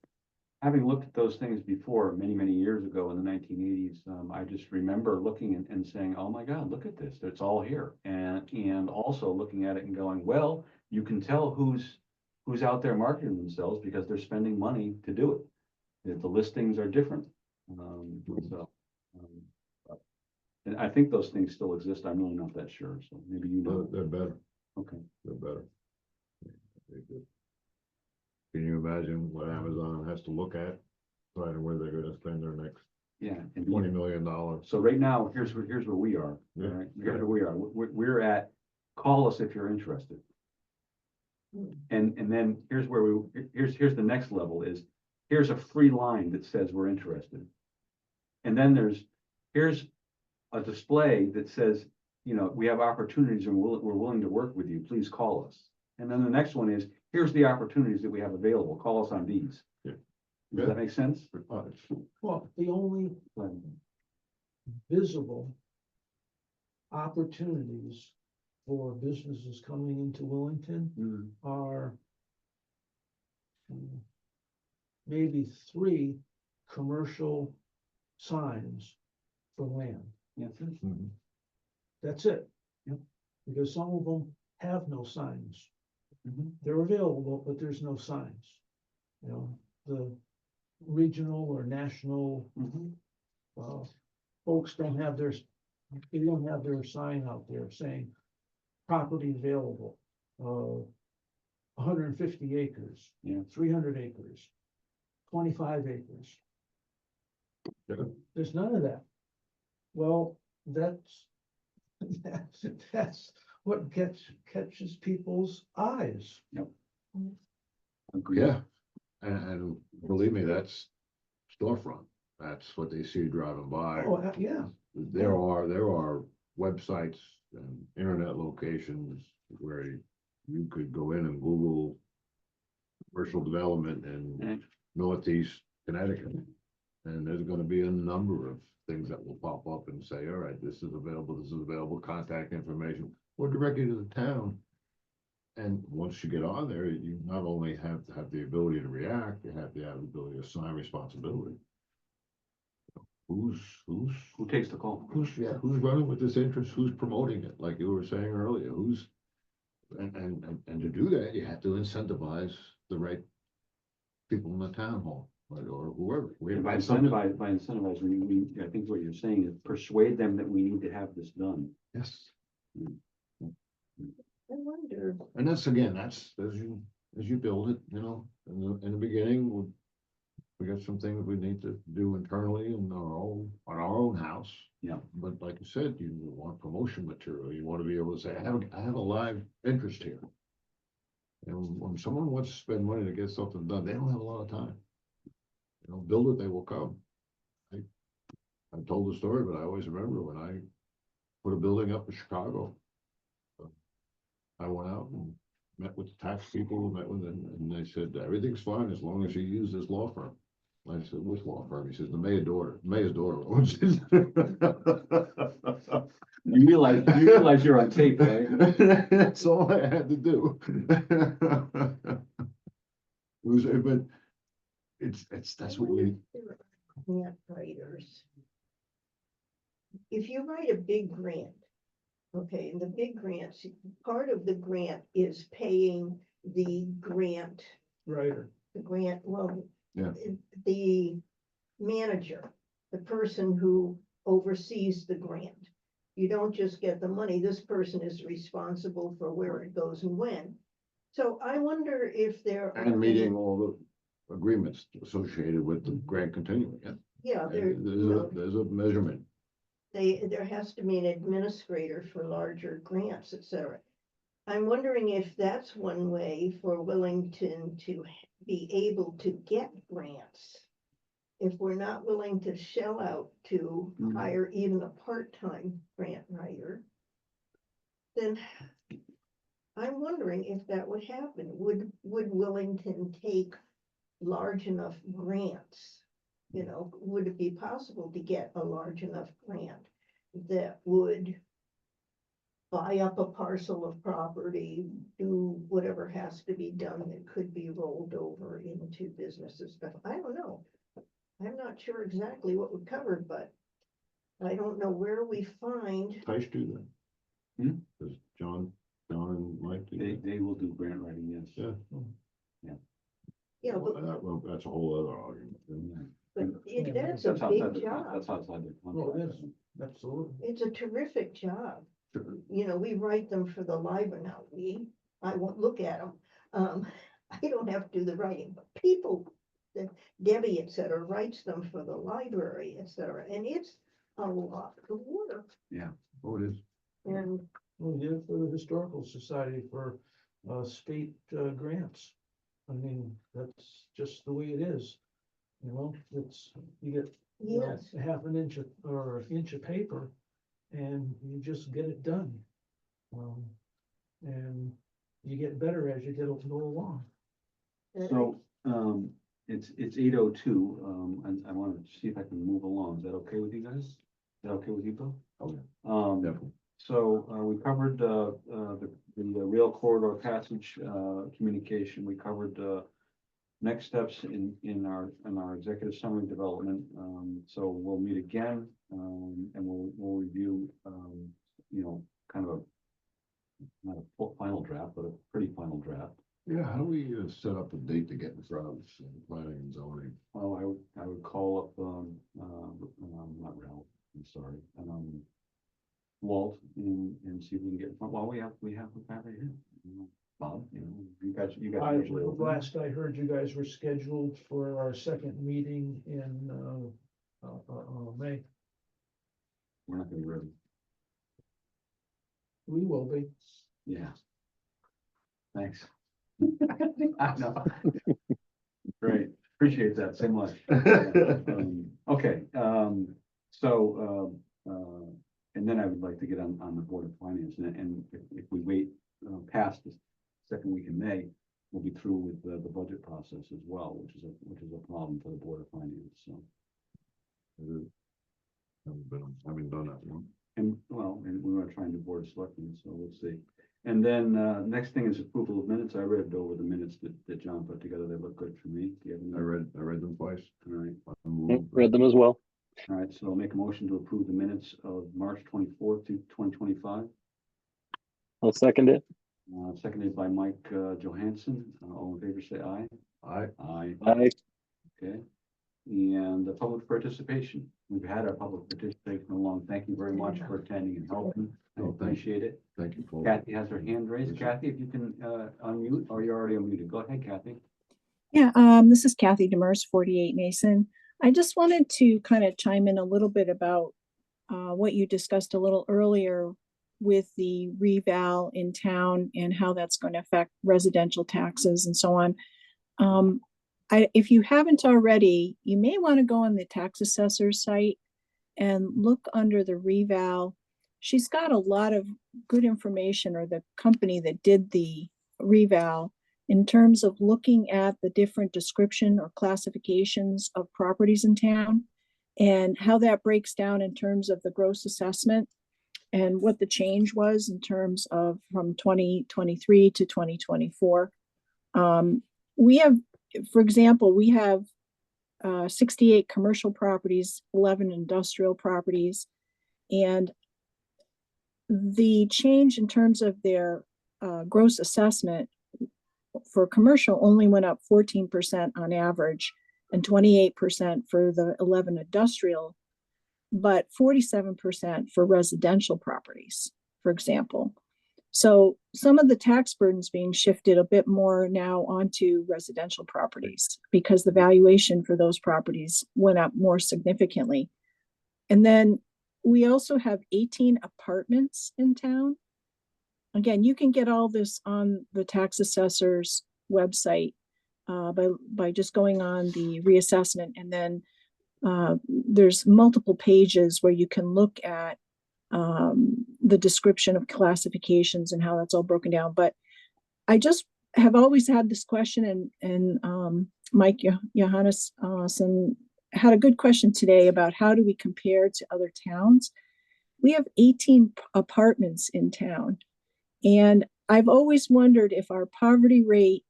Having looked at those things before, many years ago in the 1980s, I just remember looking and saying, oh my God, look at this, it's all here. And also looking at it and going, well, you can tell who's who's out there marketing themselves because they're spending money to do it. The listings are different. So, but- and I think those things still exist. I'm really not that sure. So maybe you know. But they're better, Okay. they're better. They're good. Can you imagine what Amazon has to look at, deciding where they're gonna spend their next Yeah. and $20 million? So right now, here's where we are. Yeah. All right? Here's where we are. We're at, call us if you're interested. And then here's where here's the next level is, here's a free line that says we're interested. And then here's a display that says, you know, we have opportunities and we're willing to work with you. Please call us. And then the next one is, here's the opportunities that we have available. Call us on these. Yeah. Does that make sense? Well, the only visible opportunities for businesses coming into Willington Mhm. are maybe 3 commercial signs for land. Yeah. Mhm. That's it. Yep. Because some of them have no signs. Mhm. They're available, but there's no signs. You know, the regional or national Mhm. folks don't have they don't have their sign out there saying property available, 150 acres. Yeah. 300 acres, 25 acres. Yeah. There's none of that. Well, that's what catches people's eyes. Agreed. Yeah, and believe me, that's storefront. That's what they see driving by. Oh, yeah, There are websites and internet locations where you could go in and Google commercial development in And Northeast Connecticut. And there's gonna be a number of things that will pop up and say, all right, this is available, contact information, or direct you to the town. And once you get on there, you not only have to have the ability to react, you have to have the ability to assign responsibility. Who's who takes the call? who's running with this interest, who's promoting it, like you were saying earlier, and to do that, you have to incentivize the right people in the town hall, right, or whoever. We And by have something- incentivize, I think what you're saying is persuade them that we need to have this done. Yes, I wonder, and that's as you build it, you know, in the beginning, we got some things we need to do internally in on our own house. Yeah. But like you said, you want promotion material, you want to be able to say, I have a live interest here. And when someone wants to spend money to get something done, they don't have a lot of time. You know, build it, they will come. I told the story, but I always remember when I put a building up in Chicago. I went out and met with the tax people, met with them, and they said, everything's fine as long as you use this law firm. I said, which law firm? He says, the mayor's daughter owns it. You realize you're on tape, right? That's all I had to do. But that's what we, grant writers. If you write a big grant, okay, and the big grants, part of the grant is paying the grant, well, Yeah. the manager, the person who oversees the grant. You don't just get the money, this person is responsible for where it goes and when. So I wonder if there. and meeting all the agreements associated with the grant continuing, yeah. Yeah, there, There's a measurement. there has to be an administrator for larger grants, et cetera. I'm wondering if that's one way for Willington to be able to get grants. If we're not willing to shell out to Mhm. hire even a part-time grant writer, then I'm wondering if that would happen. Would Willington take large enough grants? You know, would it be possible to get a large enough grant that would buy up a parcel of property, do whatever has to be done that could be rolled over into businesses, but I don't know. I'm not sure exactly what would cover, but I don't know where we find. Tice do that. Hmm? Does John and Mike do that? They will do grant writing, yes. Yeah. Yeah, Well, that's a whole other argument. but that's a That's outside big the, job. that's outside the Well, contract. it is, absolutely. It's a terrific job. Sure. You know, we write them for the library now. I won't look at them. I don't have to do the writing, but people, Debbie, et cetera, writes them for the library, et cetera, and it's a lot of work. Oh, it is. And We did it for the Historical Society for state grants. I mean, that's just the way it is. You know, it's, you get yes, a half an inch or an inch of paper and you just get it done. And you get better as you go along. So, it's 8:02, and I wanna see if I can move along. Is that okay with you guys? Is that okay with you, Bill? Oh, yeah, definitely. So, we covered, the rail corridor passage, communication. We covered, next steps in our executive summary development. So we'll meet again, and we'll review, kind of not a full final draft, but a pretty final draft. Yeah, how do we set up a date to get in front of planning and zoning? Oh, I would call up, not Ralph, I'm sorry, Walt, and see if we can get, well, we have a guy right here, Bob, you guys usually open. Last I heard, you guys were scheduled for our second meeting in May. We're not gonna be ready. We will be. Yeah. Thanks. I know. Great, appreciate that so much. Okay, and then I would like to get on the Board of Finance, and if we wait past the second week in May, we'll be through with the budget process as well, which is a problem for the Board of Finance, so. Haven't done that one. And we want to try and do Board of Selectmen, so we'll see. And then, next thing is approval of minutes. I read over the minutes that John put together. They look good for me. Do you have any? I read them twice. All right, I moved. Read them as well. all right, so I'll make a motion to approve the minutes of March 24th to 2025. I'll second it. Seconded by Mike Johansson. All in favor, say aye. I, Aye. Aye. Okay. And the public participation. We've had our public participation along. Thank you very much for attending and helping. I Oh, thank you. appreciate it. thank you, folks. Kathy has her hand raised. Kathy, if you can unmute, or you're already unmuted. Go ahead, Kathy. Yeah, this is Kathy Demers, 48 Mason. I just wanted to kind of chime in a little bit about what you discussed a little earlier with the reval in town and how that's going to affect residential taxes and so on. If you haven't already, you may want to go on the tax assessor's site and look under the reval. She's got a lot of good information, or the company that did the reval, in terms of looking at the different description or classifications of properties in town and how that breaks down in terms of the gross assessment and what the change was in terms of from 2023 to 2024. We have, for example, we have 68 commercial properties, 11 industrial properties, and the change in terms of their gross assessment for commercial only went up 14% on average and 28% for the 11 industrial, but 47% for residential properties, for example. So some of the tax burdens being shifted a bit more now onto residential properties because the valuation for those properties went up more significantly. And then we also have 18 apartments in town. Again, you can get all this on the tax assessor's website by just going on the reassessment, and then there's multiple pages where you can look at the description of classifications and how that's all broken down. But I just have always had this question, and Mike Johannesson had a good question today about how do we compare to other towns. We have 18 apartments in town, and I've always wondered if our poverty rate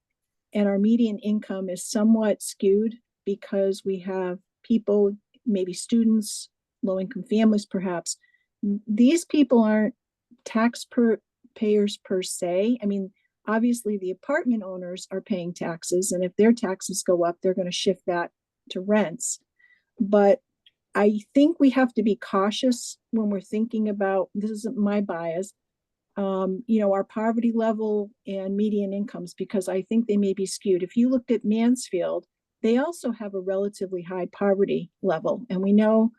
and our median income is somewhat skewed because we have people, maybe students, low-income families perhaps. These people aren't taxpayers per se. I mean, obviously the apartment owners are paying taxes, and if their taxes go up, they're going to shift that to rents. But I think we have to be cautious when we're thinking about, this isn't my bias, our poverty level and median incomes, because I think they may be skewed. If you looked at Mansfield, they also have a relatively high poverty level. And we know,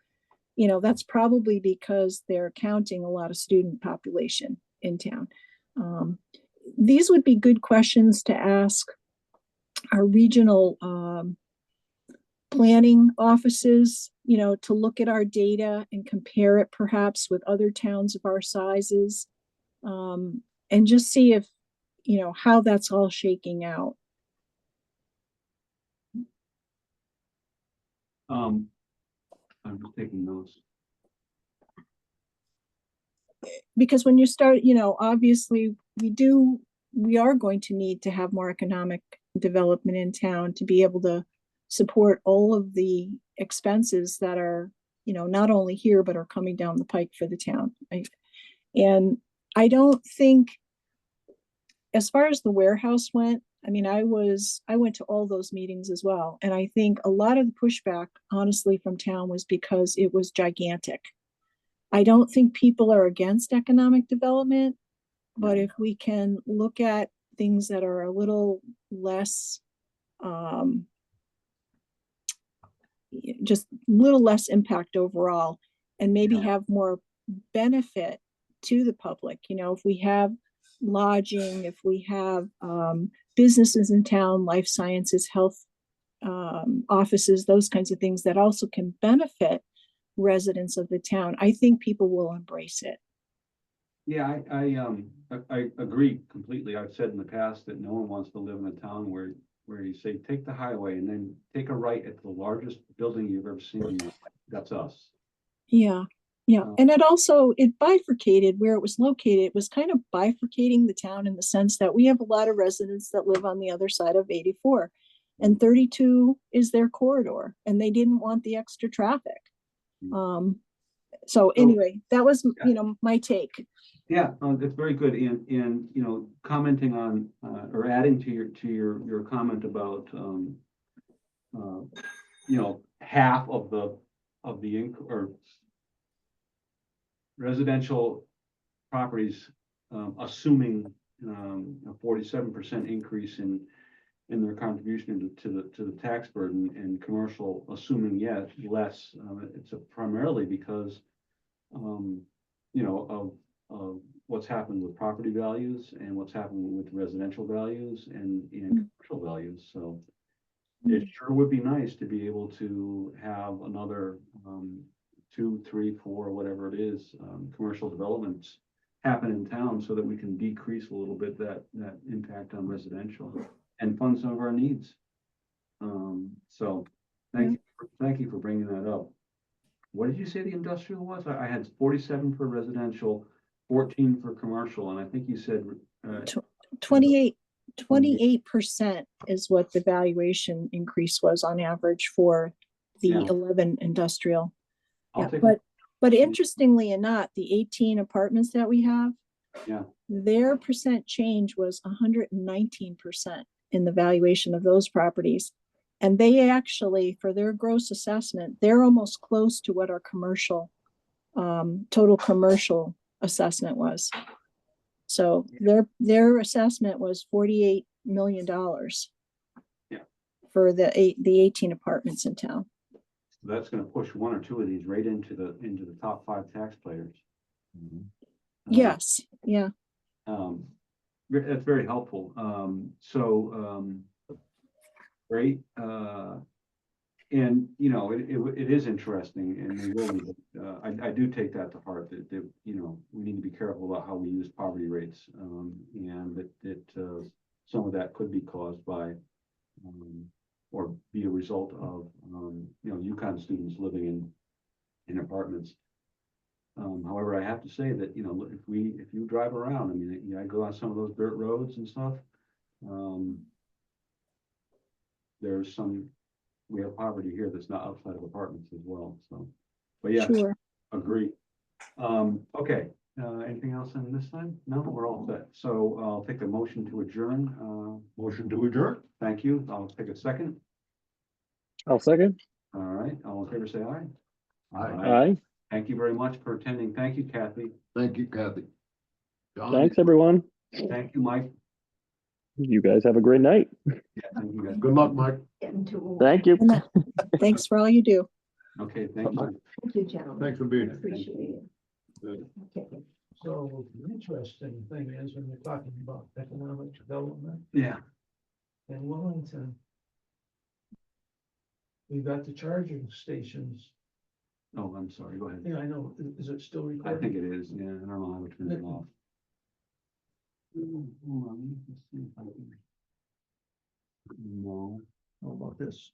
that's probably because they're counting a lot of student population in town. These would be good questions to ask our regional planning offices, to look at our data and compare it perhaps with other towns of our sizes, and just see if, how that's all shaking out. I'm just taking notes. Because when you start, obviously we are going to need to have more economic development in town to be able to support all of the expenses that are, not only here, but are coming down the pike for the town. And I don't think, as far as the warehouse went, I went to all those meetings as well. And I think a lot of the pushback, honestly, from town was because it was gigantic. I don't think people are against economic development, but if we can look at things that are a little less, just a little less impact overall, and maybe have more benefit to the public. If we have lodging, if we have businesses in town, life sciences, health offices, those kinds of things that also can benefit residents of the town, I think people will embrace it. Yeah, I agree completely. I've said in the past that no one wants to live in a town where you say, take the highway and then take a right at the largest building you've ever seen in your life. That's us. Yeah. And it bifurcated where it was located. It was kind of bifurcating the town in the sense that we have a lot of residents that live on the other side of 84, and 32 is their corridor, and they didn't want the extra traffic. So anyway, that was, my take. Yeah, that's very good. And commenting on or adding to your comment about half of the or residential properties, assuming a 47% increase in their contribution to the tax burden, and commercial assuming less. It's primarily because of what's happened with property values and what's happened with residential values and commercial values. So it sure would be nice to be able to have another 2, 3, 4, whatever it is, commercial developments happen in town, so that we can decrease a little bit that impact on residential and fund some of our needs. So thank you for bringing that up. What did you say the industrial was? I had 47 for residential, 14 for commercial, and I think you said 28% is what the valuation increase was on average for the 11 industrial. But interestingly enough, the 18 apartments that we have, their percent change was 119% in the valuation of those properties. And they actually, for their gross assessment, they're almost close to what our commercial, total commercial assessment was. So their assessment was $48 million for the 18 apartments in town. So that's going to push 1 or 2 of these right into the top 5 taxpayers. Yes. Yeah. That's very helpful. Great. And it is interesting, and we will. I do take that to heart that we need to be careful about how we use poverty rates, and that some of that could be caused by or be a result of UConn students living in apartments. However, I have to say that if you drive around, I go on some of those dirt roads and stuff. We have poverty here that's not outside of apartments as well. So, but yeah, Sure. agree. Okay, Anything else on this time? No, we're all set. So I'll take a motion to adjourn. Motion to adjourn? Thank you. I'll take a second. I'll second. All right, all in favor, say aye. Aye. Thank you very much for attending. Thank you, Kathy. Thank you, Kathy. John? Thanks, everyone. Thank you, Mike. You guys have a great night. Yeah, thank you guys. Good luck, Mike. Getting too. Thank you. And that- Thanks for all you do. Okay, thank you. Thank you, gentlemen. Thanks for being here. Appreciate it. Good. Okay. So the interesting thing is when you're talking about economic development Yeah, in Willington, we've got the charging stations. oh, I'm sorry, go ahead. Yeah, I know. Is it still I recording? think it is, yeah, I don't know how to turn it off. Hold on, let me just see if I can. No, How about this?